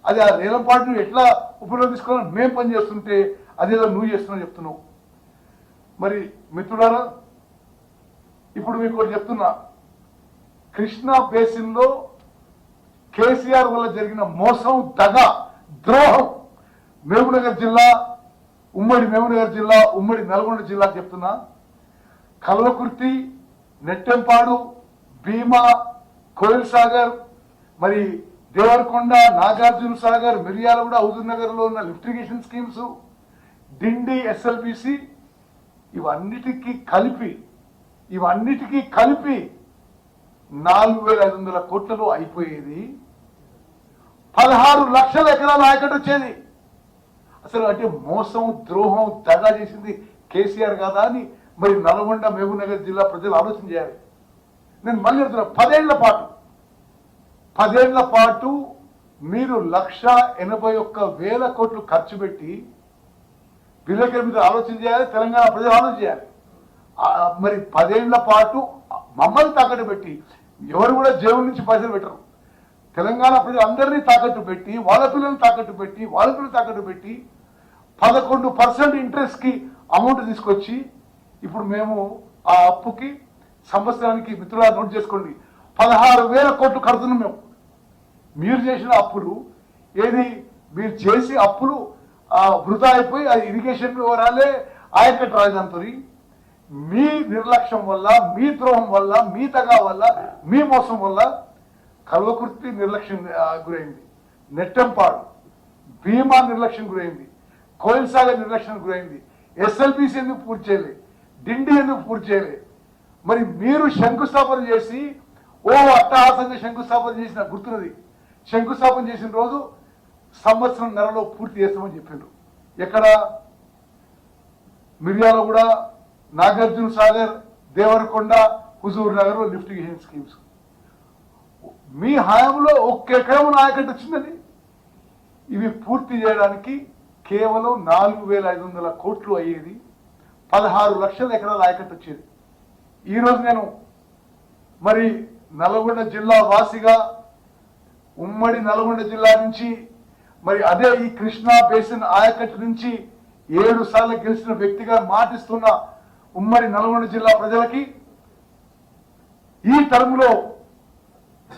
అది ఆ రేలంపాడును ఎట్లా ఉపయోగం తీసుకోవాలని మేము పని చేస్తుంటే అదేదో నువ్వు చేస్తున్నావు చెప్తున్నావు. మరి మిత్రులారా, ఇప్పుడు మీకు చెప్తున్నా, కృష్ణా బేసిన్ లో కేసీఆర్ వల్ల జరిగిన మోసం, దగ, ద్రోహం మహబూబ్నగర్ జిల్లా, ఉమ్మడి మహబూబ్నగర్ జిల్లా, ఉమ్మడి నల్గొండ జిల్లా చెప్తున్నా. కల్వకుర్తి, నెట్టెంపాడు, భీమా, కోయిల్ సాగర్, మరి దేవరకొండ, నాగార్జున సాగర్, మిర్యాలగూడ, హుజూర్నగర్ లో ఉన్న లిఫ్ట్ ఇరిగేషన్ స్కీమ్స్, డిండి, ఎస్ఎల్బిసి, ఇవన్నిటికీ కలిపి 4,500 కోట్లలో అయిపోయేది. 16 లక్షల ఎకరాల ఆయకట్టు వచ్చేది. అసలు అంటే మోసం, ద్రోహం, దగా చేసింది కేసీఆర్ కాదా అని మరి నల్గొండ, మహబూబ్నగర్ జిల్లా ప్రజలు ఆలోచన చేయాలి. నేను మళ్ళీ చెప్తున్నా, 10 ఏళ్ల పాటు మీరు 1,81,000 కోట్లు ఖర్చు పెట్టి విలేకరుల మీద ఆలోచన చేయాలి, తెలంగాణ ప్రజలు ఆలోచన చేయాలి. మరి 10 ఏళ్ల పాటు మమ్మల్ని తాకట్టు పెట్టి, ఎవరు కూడా జేబుల నుంచి పైసలు పెట్టరు, తెలంగాణ ప్రజలు అందరినీ తాకట్టు పెట్టి, వాళ్ళ పిల్లల్ని తాకట్టు పెట్టి, వాళ్ళ పిల్లలు తాకట్టు పెట్టి 11% ఇంట్రెస్ట్ కి అమౌంట్ తీసుకొచ్చి ఇప్పుడు మేము ఆ అప్పుకి సంవత్సరానికి, మిత్రులా నోట్ చేసుకోండి, 16,000 కోట్లు కడుతున్నాం మేము. మీరు చేసిన అప్పులు ఏది, మీరు చేసి అప్పులు వృధా అయిపోయి అది ఇరిగేషన్ రాలే, ఆయకట్టు రాజధానితో మీ నిర్లక్ష్యం వల్ల, మీ ద్రోహం వల్ల, మీ తగా వల్ల, మీ మోసం వల్ల కల్వకుర్తి నిర్లక్ష్యం గురైంది, నెట్టెంపాడు, భీమా నిర్లక్ష్యం గురైంది, కోయిల్ సాగర్ నిర్లక్ష్యం గురైంది, ఎస్ఎల్బిసి ఎందుకు పూర్తి చేయలే, డిండి ఎందుకు పూర్తి చేయలే. మరి మీరు శంకుస్థాపన చేసి అట్టహాసంగా శంకుస్థాపన చేసిన గుర్తున్నది. శంకుస్థాపన చేసిన రోజు సంవత్సరంన్నరలో పూర్తి చేస్తామని చెప్పిండ్రు. ఎక్కడ? Miryalaguda, Nagarjuna Sagar, Devarakonda, Huzur Nagar lift irrigation schemes. మీ హయాంలో ఒక్క ఎకరం ఆయకట్టు వచ్చిందని. ఇవి పూర్తి చేయడానికి కేవలం 4,500 కోట్లు అయ్యేది, 16 లక్షల ఎకరాల ఆయకట్టు వచ్చేది. ఈరోజు నేను మరి నల్గొండ జిల్లా వాసిగా, ఉమ్మడి నల్గొండ జిల్లా నుంచి, మరి అదే ఈ కృష్ణా బేసిన్ ఆయకట్టు నుంచి 7 సార్లు గెలిచిన వ్యక్తిగా మాటిస్తున్న ఉమ్మడి నల్గొండ జిల్లా ప్రజలకి ఈ టర్మ్లో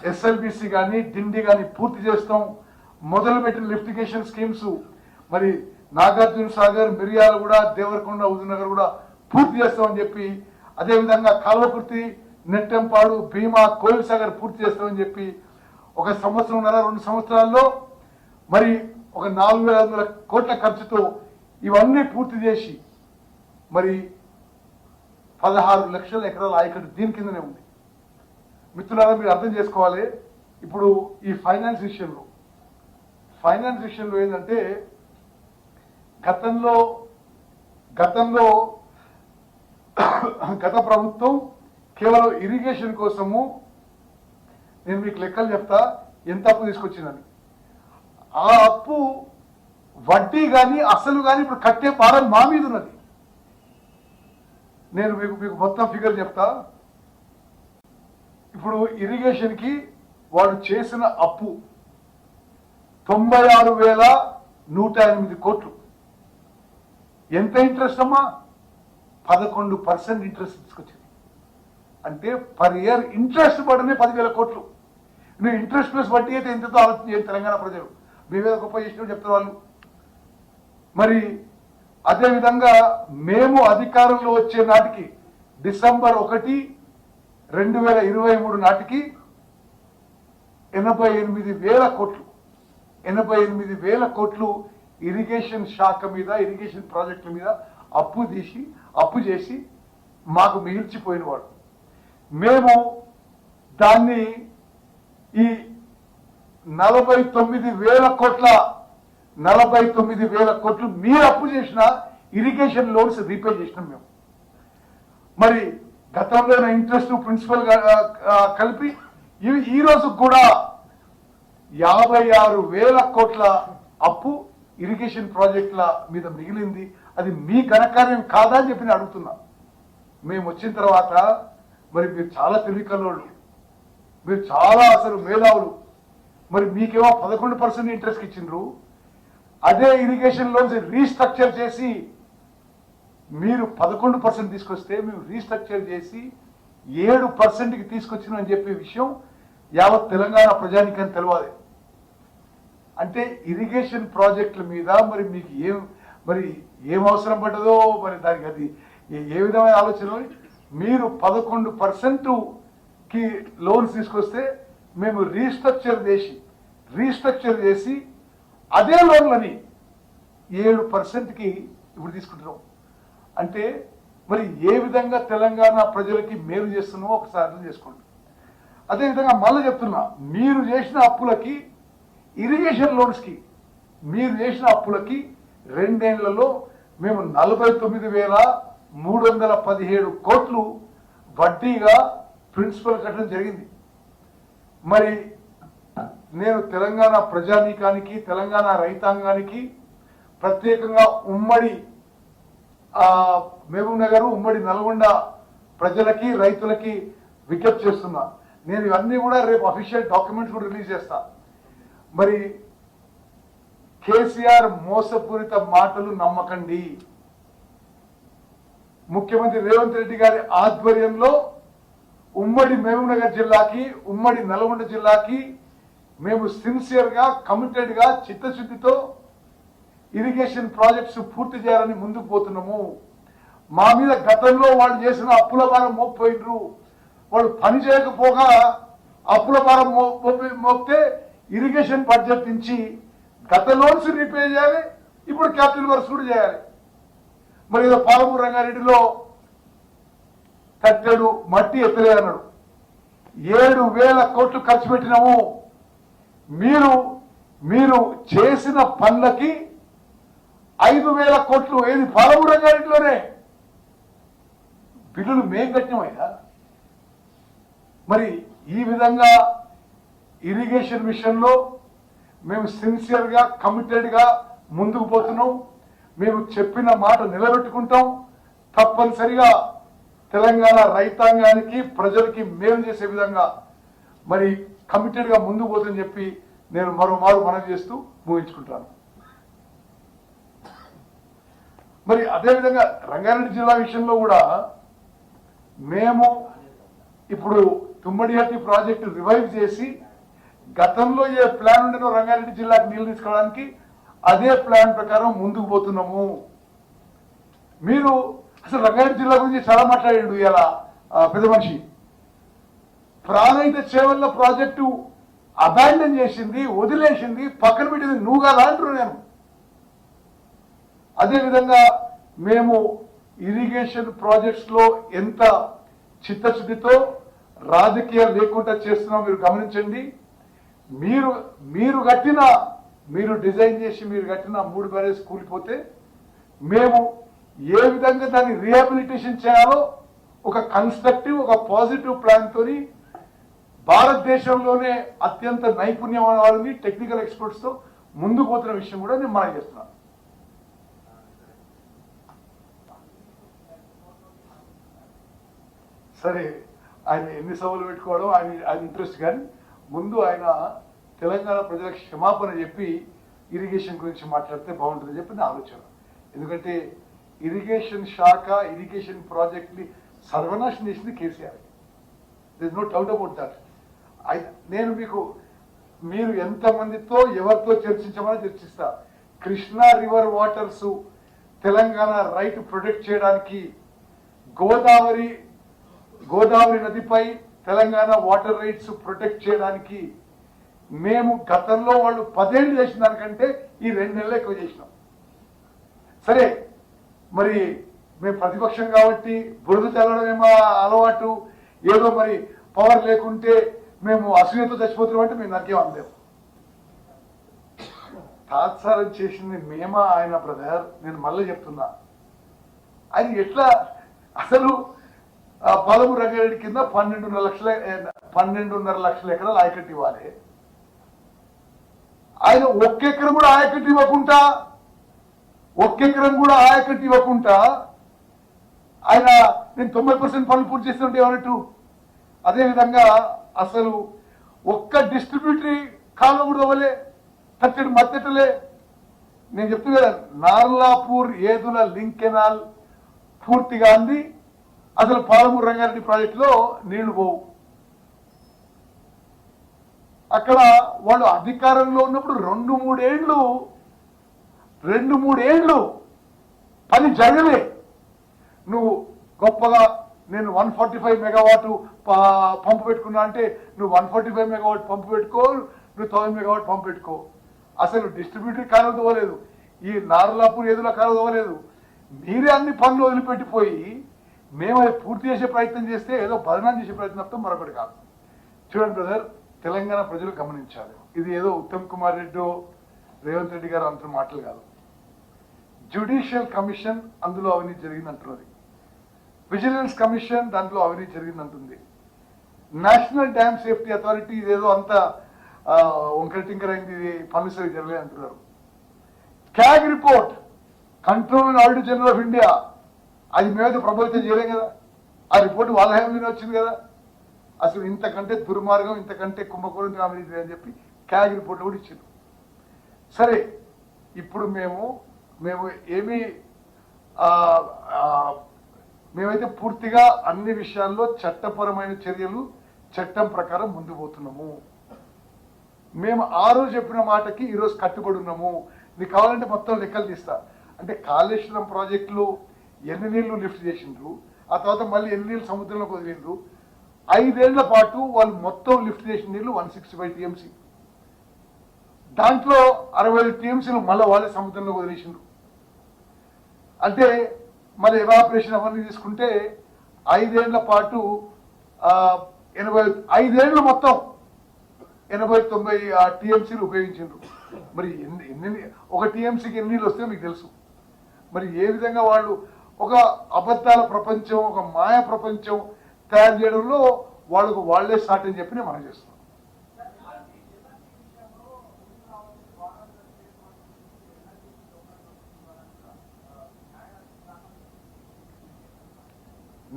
ఎస్ఎల్బిసి కానీ డిండి కానీ పూర్తి చేస్తాం. మొదలుపెట్టిన లిఫ్టిగేషన్ స్కీమ్స్ మరి నాగార్జున సాగర్, మిర్యాలగూడ, దేవరకొండ, హుజూర్నగర్ కూడా పూర్తి చేస్తామని చెప్పి, అదేవిధంగా కల్వకుర్తి, నెట్టెంపాడు, భీమా, కోయిల్ సాగర్ పూర్తి చేస్తామని చెప్పి 1 సంవత్సరంన్నర 2 సంవత్సరాల్లో మరి ఒక 4,500 కోట్ల ఖర్చుతో ఇవన్నీ పూర్తి చేసి మరి 16 లక్షల ఎకరాల ఆయకట్టు దీని కిందనే ఉంది. మిత్రులారా, మీరు అర్థం చేసుకోవాలి. ఇప్పుడు ఈ ఫైనాన్స్ విషయంలో ఏంటంటే గత ప్రభుత్వం కేవలం ఇరిగేషన్ కోసము, నేను మీకు లెక్కలు చెప్తా ఎంత అప్పు తీసుకొచ్చిందని. ఆ అప్పు వడ్డీ కానీ అసలు కానీ ఇప్పుడు కట్టే భారం మా మీద ఉన్నది. నేను మీకు మొత్తం ఫిగర్ చెప్తా. ఇప్పుడు ఇరిగేషన్కి వాడు చేసిన అప్పు 96,108 కోట్లు. ఎంత ఇంట్రెస్ట్ అమ్మా? 11% ఇంట్రెస్ట్ తీసుకొచ్చింది. అంటే పర్ ఇయర్ ఇంట్రెస్ట్ పడనే 10,000 కోట్లు. నువ్వు ఇంట్రెస్ట్ ప్లస్ వడ్డీ అయితే ఎంతతో ఆలోచన చేయాలి తెలంగాణ ప్రజలు. మేమే గొప్ప చేసినట్టు చెప్తారు వాళ్ళు. మరి అదేవిధంగా మేము అధికారంలో వచ్చే నాటికి డిసెంబర్ 1, 2023 నాటికి 88,000 కోట్లు ఇరిగేషన్ శాఖ మీద, ఇరిగేషన్ ప్రాజెక్టుల మీద అప్పు చేసి మాకు మిగిల్చిపోయిన వాడు. మేము దాన్ని ఈ 49,000 కోట్లు మీరు అప్పు చేసిన ఇరిగేషన్ లోన్స్ రీపే చేసినాం మేము. మరి గతంలో ఇంట్రెస్ట్ ప్రిన్సిపల్ కలిపి ఈ రోజు కూడా 56,000 కోట్ల అప్పు ఇరిగేషన్ ప్రాజెక్టుల మీద మిగిలింది. అది మీ ఘనకార్యం కాదా అని చెప్పి నేను అడుగుతున్నా. మేము వచ్చిన తర్వాత మరి మీరు చాలా తెలివికల్లోళ్ళు, మీరు చాలా అసలు మేధావులు. మరి మీకేమో 11% ఇంట్రెస్ట్ ఇచ్చిండ్రు. అదే ఇరిగేషన్ లోన్స్ రీస్ట్రక్చర్ చేసి మీరు 11% తీసుకొస్తే మేము రీస్ట్రక్చర్ చేసి 7%కి తీసుకొచ్చినామని చెప్పే విషయం యావత్ తెలంగాణ ప్రజానికని తెలియాలి. అంటే ఇరిగేషన్ ప్రాజెక్టుల మీద మరి మీకు ఏం అవసరం పడ్డదో మరి దానికి అది ఏ విధమైన ఆలోచన. మీరు 11%కి లోన్స్ తీసుకొస్తే మేము రీస్ట్రక్చర్ చేసి అదే లోన్లని 7%కి ఇప్పుడు తీసుకుంటున్నాం. అంటే మరి ఏ విధంగా తెలంగాణ ప్రజలకి మేలు చేస్తున్నామో ఒకసారి అర్థం చేసుకోండి. అదేవిధంగా మళ్ళీ చెప్తున్నా, మీరు చేసిన అప్పులకి, ఇరిగేషన్ లోన్స్కి మీరు చేసిన అప్పులకి 2 ఏళ్లలో మేము 49,317 కోట్లు వడ్డీగా ప్రిన్సిపల్ కట్టడం జరిగింది. మరి నేను తెలంగాణ ప్రజానీకానికి, తెలంగాణ రైతాంగానికి, ప్రత్యేకంగా ఉమ్మడి మహబూబ్ నగర్, ఉమ్మడి నల్గొండ ప్రజలకి, రైతులకి విజ్ఞప్తి చేస్తున్నా. నేను ఇవన్నీ కూడా రేపు అఫీషియల్ డాక్యుమెంట్స్ కూడా రిలీజ్ చేస్తా. మరి కేసీఆర్ మోసపూరిత మాటలు నమ్మకండి. ముఖ్యమంత్రి రేవంత్ రెడ్డి గారి ఆధ్వర్యంలో ఉమ్మడి మహబూబ్ నగర్ జిల్లాకి, ఉమ్మడి నల్గొండ జిల్లాకి మేము సిన్సియర్గా, కమిటెడ్గా, చిత్తశుద్ధితో ఇరిగేషన్ ప్రాజెక్ట్స్ పూర్తి చేయాలని ముందుకు పోతున్నాము. మా మీద గతంలో వాళ్ళు చేసిన అప్పుల భారం మోపిపోయినరు. వాళ్ళు పని చేయకపోగా అప్పుల భారం మోపితే ఇరిగేషన్ బడ్జెట్ నుంచి గత లోన్స్ రీపే చేయాలి, ఇప్పుడు క్యాపిటల్ వర్క్స్ కూడా చేయాలి. మరి ఏదో పాలమూరు రంగారెడ్డిలో కట్టాడు, మట్టి ఎత్తలే అన్నాడు. 7,000 కోట్లు ఖర్చు పెట్టినాము. మీరు చేసిన పనులకి 5,000 కోట్లు ఏది పాలమూరు రంగారెడ్డిలోనే బిల్లులు మేం కట్టినామయ్యా. మరి ఈ విధంగా ఇరిగేషన్ విషయంలో మేము సిన్సియర్గా కమిటెడ్గా ముందుకు పోతున్నాం. మేము చెప్పిన మాట నిలబెట్టుకుంటాం. తప్పనిసరిగా తెలంగాణ రైతాంగానికి ప్రజలకి మేలు చేసే విధంగా మరి కమిటెడ్గా ముందుకు పోతుందని చెప్పి నేను మరోమారు మనవి చేస్తూ ముగించుకుంటాను. మరి అదేవిధంగా రంగారెడ్డి జిల్లా విషయంలో కూడా మేము ఇప్పుడు తుమ్మడిహట్టి ప్రాజెక్టు రివైవ్ చేసి గతంలో ఏ ప్లాన్ ఉండేనో రంగారెడ్డి జిల్లాకు నీళ్లు తీసుకోవడానికి అదే ప్లాన్ ప్రకారం ముందుకు పోతున్నాము. మీరు అసలు రంగారెడ్డి జిల్లా గురించి చాలా మాట్లాడాడు ఇలా పెద్ద మనిషి. ప్రాణహిత చేవల్ల ప్రాజెక్టు అబాండన్ చేసింది, వదిలేసింది, పక్కన పెట్టింది నువ్వు కాదా అంటున్నాను నేను. అదేవిధంగా మేము ఇరిగేషన్ ప్రాజెక్ట్స్ లో ఎంత చిత్తశుద్ధితో రాజకీయాలు లేకుండా చేస్తున్నాం మీరు గమనించండి. మీరు డిజైన్ చేసి మీరు కట్టిన 3 బ్యారేజ్ కూలిపోతే మేము ఏ విధంగా దాన్ని రీహాబిలిటేషన్ చేయాలో ఒక కన్స్ట్రక్టివ్ ఒక పాజిటివ్ ప్లాన్ తోని భారతదేశంలోనే అత్యంత నైపుణ్యమైన వాళ్ళని టెక్నికల్ ఎక్స్పర్ట్స్ తో ముందుకు పోతున్న విషయం కూడా నేను మనం చేస్తున్నాను. సరే ఆయన ఎన్ని సభలు పెట్టుకోవడం ఆయన ఇంట్రెస్ట్, కానీ ముందు ఆయన తెలంగాణ ప్రజలకు క్షమాపణ చెప్పి ఇరిగేషన్ గురించి మాట్లాడితే బాగుంటుందని చెప్పి నా ఆలోచన. ఎందుకంటే ఇరిగేషన్ శాఖ ఇరిగేషన్ ప్రాజెక్ట్ని సర్వనాశనం చేసింది KCR. There is no doubt about that. నేను మీరు ఎంతమందితో ఎవరితో చర్చించమని చర్చిస్తా. Krishna river waters Telangana right protect చేయడానికి గోదావరి నదిపై తెలంగాణ వాటర్ రైట్స్ ప్రొటెక్ట్ చేయడానికి మేము గతంలో వాళ్ళు 10 ఏళ్ళు చేసిన దానికంటే ఈ 2 నెలలు ఎక్కువ చేసినాం. సరే మరి మేము ప్రతిపక్షం కాబట్టి బురద చల్లడం ఏమో అలవాటు, ఏదో మరి పవర్ లేకుంటే మేము అసూయతో చచ్చిపోతున్నాం అంటే మేము నాకేం అనలేము. తాత్సారం చేసింది మేమా ఆయన బ్రదర్? నేను మళ్ళీ చెప్తున్నా, ఆయన ఎట్లా అసలు పాలమూరు రంగారెడ్డి కింద 12.5 లక్షల ఎకరాలు ఆయకట్టు ఇవ్వాలి. ఆయన ఒక్క ఎకరం కూడా ఆయకట్టు ఇవ్వకుండా ఆయన నేను 90% పనులు పూర్తి చేస్తుంటే ఏమన్నట్టు. అదేవిధంగా అసలు ఒక్క డిస్ట్రిబ్యూటరీ కాలువ కూడా అవ్వలే, తట్టడి మత్తెట్టలే. నేను చెప్తున్నా కదా, నార్లాపూర్ ఏదుల లింక్ కెనాల్ పూర్తిగా అంది. అసలు పాలమూరు రంగారెడ్డి ప్రాజెక్టులో నీళ్లు పోవు. అక్కడ వాళ్ళు అధికారంలో ఉన్నప్పుడు 2-3 ఏళ్ళు పని జరగలే. నువ్వు గొప్పగా నేను 145 మెగావాట్ పంపు పెట్టుకున్నా అంటే నువ్వు 145 మెగావాట్ పంపు పెట్టుకో, నువ్వు 1000 మెగావాట్ పంపు పెట్టుకో. అసలు డిస్ట్రిబ్యూటరీ కాలువ తవ్వలేదు, ఈ నార్లాపూర్ ఏదుల కాలువ తవ్వలేదు. మీరే అన్ని పనులు వదిలిపెట్టిపోయి మేము అది పూర్తి చేసే ప్రయత్నం చేస్తే ఏదో బదనాం చేసే ప్రయత్నం తప్ప మరొకటి కాదు. చూడండి బ్రదర్, తెలంగాణ ప్రజలు గమనించాలి, ఇది ఏదో ఉత్తమ్ కుమార్ రెడ్డి రేవంత్ రెడ్డి గారు అంటున్న మాటలు కాదు. జ్యుడిషియల్ కమిషన్ అందులో అవినీతి జరిగింది అంటున్నది, విజిలెన్స్ కమిషన్ దాంట్లో అవినీతి జరిగింది అంటుంది, నేషనల్ డ్యామ్ సేఫ్టీ అథారిటీ ఇదేదో అంత వంకర టింకర్ అయింది, ఇది పనులు సరిగ్గా జరగలేదు అంటున్నారు. CAG report, control and auditor general of India, అది మేమైతే ప్రభావితం చేయలేం కదా, ఆ రిపోర్ట్ వాళ్ళ హయాంలోనే వచ్చింది కదా. అసలు ఇంతకంటే దుర్మార్గం, ఇంతకంటే కుంభకోణం అవినీతి అని చెప్పి క్యాగ్ రిపోర్ట్ కూడా ఇచ్చింది. సరే, ఇప్పుడు మేమైతే పూర్తిగా అన్ని విషయాల్లో చట్టపరమైన చర్యలు చట్టం ప్రకారం ముందు పోతున్నాము. మేము ఆ రోజు చెప్పిన మాటకి ఈరోజు కట్టుబడి ఉన్నాము. నీకు కావాలంటే మొత్తం లెక్కలు తీస్తా. అంటే కాళేశ్వరం ప్రాజెక్టులో ఎన్ని నీళ్లు లిఫ్ట్ చేసిండ్రు, ఆ తర్వాత మళ్ళీ ఎన్ని నీళ్లు సముద్రంలోకి వదిలిండ్రు. 5 ఏళ్ల పాటు వాళ్ళు మొత్తం లిఫ్ట్ చేసిన నీళ్లు 165 టీఎంసీ, దాంట్లో 65 టీఎంసీలు మళ్ళీ వాళ్ళే సముద్రంలో వదిలేసిండ్రు. అంటే మళ్ళీ ఎవాపరేషన్ అవన్నీ తీసుకుంటే 5 ఏళ్ల పాటు 5 ఏళ్ళు మొత్తం 80-90 టీఎంసీలు ఉపయోగించిండ్రు. మరి ఒక టీఎంసీకి ఎన్ని నీళ్ళు వస్తాయో మీకు తెలుసు. మరి ఏ విధంగా వాళ్ళు ఒక అబద్ధాల ప్రపంచం, ఒక మాయ ప్రపంచం తయారు చేయడంలో వాళ్ళకు వాళ్లే స్టార్ట్ అని చెప్పి మనం చేస్తున్నాం.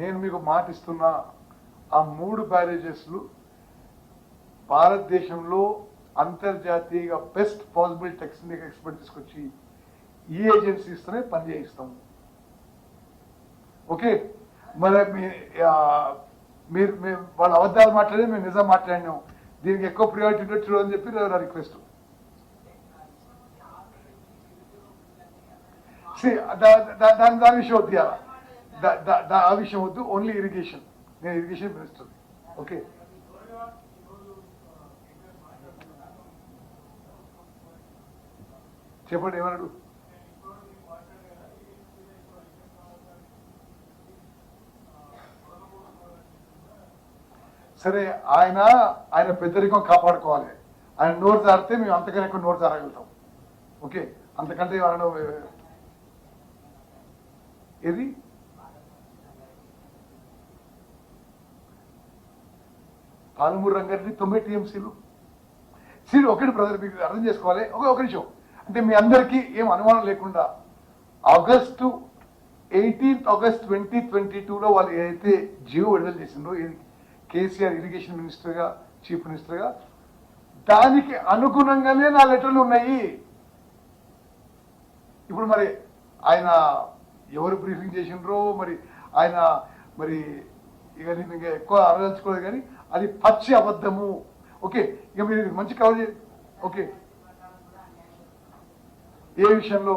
నేను మీకు మాటిస్తున్నా, ఆ 3 బ్యారేజెస్లు భారతదేశంలో అంతర్జాతీయంగా బెస్ట్ పాసిబుల్ టెక్నికల్ ఎక్స్పర్ట్ తీసుకొచ్చి ఈ ఏజెన్సీస్తోనే పనిచేయిస్తాము. ఓకే, మరి మీరు వాళ్ళ అబద్ధాలు మాట్లాడి మేము నిజం మాట్లాడినాం, దీనికి ఎక్కువ ప్రియారిటీ ఉంటే చూడని చెప్పి నా రిక్వెస్ట్. దాని విషయం వద్దు, ఆ విషయం వద్దు, ఓన్లీ ఇరిగేషన్. నేను ఇరిగేషన్ మినిస్టర్. ఓకే, చెప్పండి ఏమన్నాడు. సరే, ఆయన పెద్దరికం కాపాడుకోవాలి. ఆయన నోరు జారితే మేము అంతకన్నా ఎక్కువ నోరు జారగలుగుతాం. ఓకే, అంతకంటే ఏది పాలమూరు రంగారెడ్డి 90 టీఎంసీలు. ఒకటి బ్రదర్, మీకు అర్థం చేసుకోవాలి. ఒక నిమిషం, అంటే మీ అందరికీ ఏం అనుమానం లేకుండా ఆగస్టు 18 ఆగస్ట్ 2022లో వాళ్ళు ఏదైతే జియో విడుదల చేసిందో, కేసీఆర్ ఇరిగేషన్ మినిస్టర్గా, చీఫ్ మినిస్టర్గా, దానికి అనుగుణంగానే నా లెటర్లు ఉన్నాయి. ఇప్పుడు మరి ఆయన ఎవరు బ్రీఫింగ్ చేసినారో మరి ఆయన మరి ఇక నేను ఇంకా ఎక్కువ ఆలోచించుకోలేదు, కానీ అది పచ్చి అబద్ధము. ఓకే, ఇక మీరు మంచి కవర్ చేయండి. ఓకే, ఏ విషయంలో?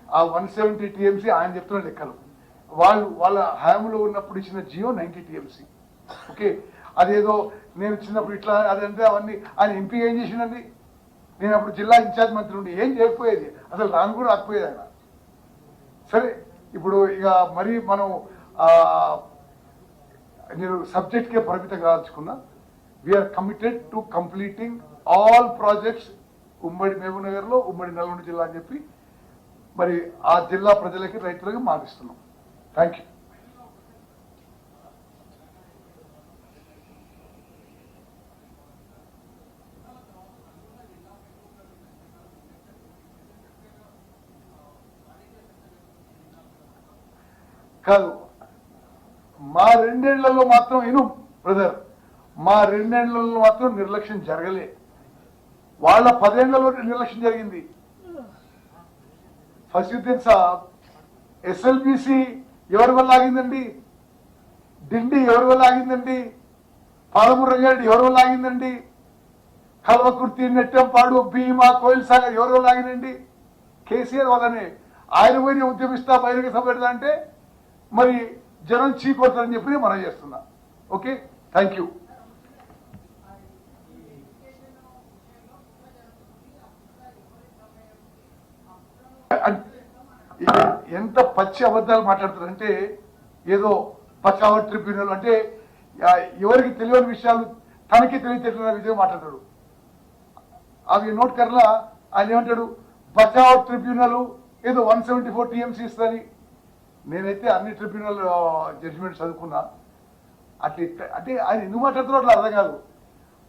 ఆ 170 టీఎంసీ ఆయన చెప్తున్న లెక్కలు. వాళ్ళ హయాంలో ఉన్నప్పుడు ఇచ్చిన జియో 90 టీఎంసీ. ఓకే, అదేదో నేను చిన్నప్పుడు ఇట్లా అదంటే అవన్నీ ఆయన ఎంపీ ఏం చేసిండండి? నేను అప్పుడు జిల్లా ఇన్ఛార్జ్ మంత్రి ఉండి ఏం చేయకపోయేది, అసలు రాను కూడా రాకపోయేది ఆయన. సరే, ఇప్పుడు ఇక మరి మనం నేను సబ్జెక్ట్కే పరిమితం కావాల్చుకున్నా. We're committed to completing all projects ఉమ్మడి మహబూబ్ నగర్లో, ఉమ్మడి నల్గొండ జిల్లా అని చెప్పి మరి ఆ జిల్లా ప్రజలకి, రైతులకు మాటిస్తున్నాం. Thank you. కాదు, మా 2 ఏళ్లలో మాత్రం బ్రదర్, మా 2 ఏళ్లలో మాత్రం నిర్లక్ష్యం జరగలే. వాళ్ళ 10 ఏళ్లలో నిర్లక్ష్యం జరిగింది. ఫసీద్దీన్ సాబ్, ఎస్ఎల్బిసి ఎవరి వల్ల ఆగిందండి? డిండి ఎవరి వల్ల ఆగిందండి? పాలమూరు రంగారెడ్డి ఎవరి వల్ల ఆగిందండి? కల్వకుర్తి, నెట్టంపాడు, భీమా, కోయిల్ సాగర్ ఎవరి వల్ల ఆగిందండి? కేసీఆర్ వల్లనే. ఆయన పోయి ఉద్యమిస్తా, బహిరంగ సభ పెడతా అంటే మరి జనం చీకొడతారని చెప్పి మనం చేస్తున్నా. Okay, thank you. ఎంత పచ్చి అబద్ధాలు మాట్లాడుతారంటే, ఏదో బచావ్ ట్రిబ్యునల్ అంటే ఎవరికి తెలియని విషయాలు తనకి తెలియటట్ల విధంగా మాట్లాడతాడు. అవి నోట్ కర్లా ఆయన ఏమంటాడు, బచావ్ ట్రిబ్యునల్ ఏదో 174 టీఎంసీ ఇస్తుంది. నేనైతే అన్ని ట్రిబ్యునల్ జడ్జిమెంట్ చదువుకున్నా. అంటే ఆయన ఎందుకు మాట్లాడుతున్నారో అట్లా అర్థం కాదు.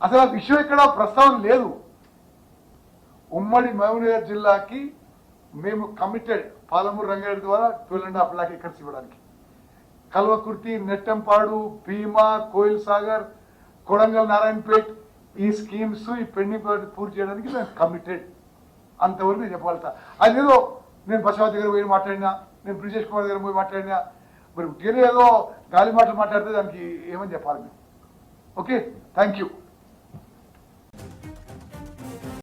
అసలు ఆ విషయం ఎక్కడ ప్రస్తావన లేదు. ఉమ్మడి మహబూబ్ నగర్ జిల్లాకి మేము కమిటెడ్, పాలమూరు రంగారెడ్డి ద్వారా 12.5 lakh ఎకర్స్ ఇవ్వడానికి. కల్వకుర్తి, నెట్టంపాడు, భీమా, కోయిల్ సాగర్, కొడంగల్, నారాయణపేట్ ఈ స్కీమ్స్, ఈ పెండింగ్ ప్రాజెక్ట్ పూర్తి చేయడానికి మేము కమిటెడ్. అంతవరకు నేను చెప్పగలుగుతా. అదేదో నేను బసవతి దగ్గర పోయి మాట్లాడినా, నేను బ్రిజేష్ కుమార్ దగ్గర పోయి మాట్లాడినా, మరి ఏదో గాలి మాటలు మాట్లాడితే దానికి ఏమని చెప్పాలి మేము. Okay, thank you.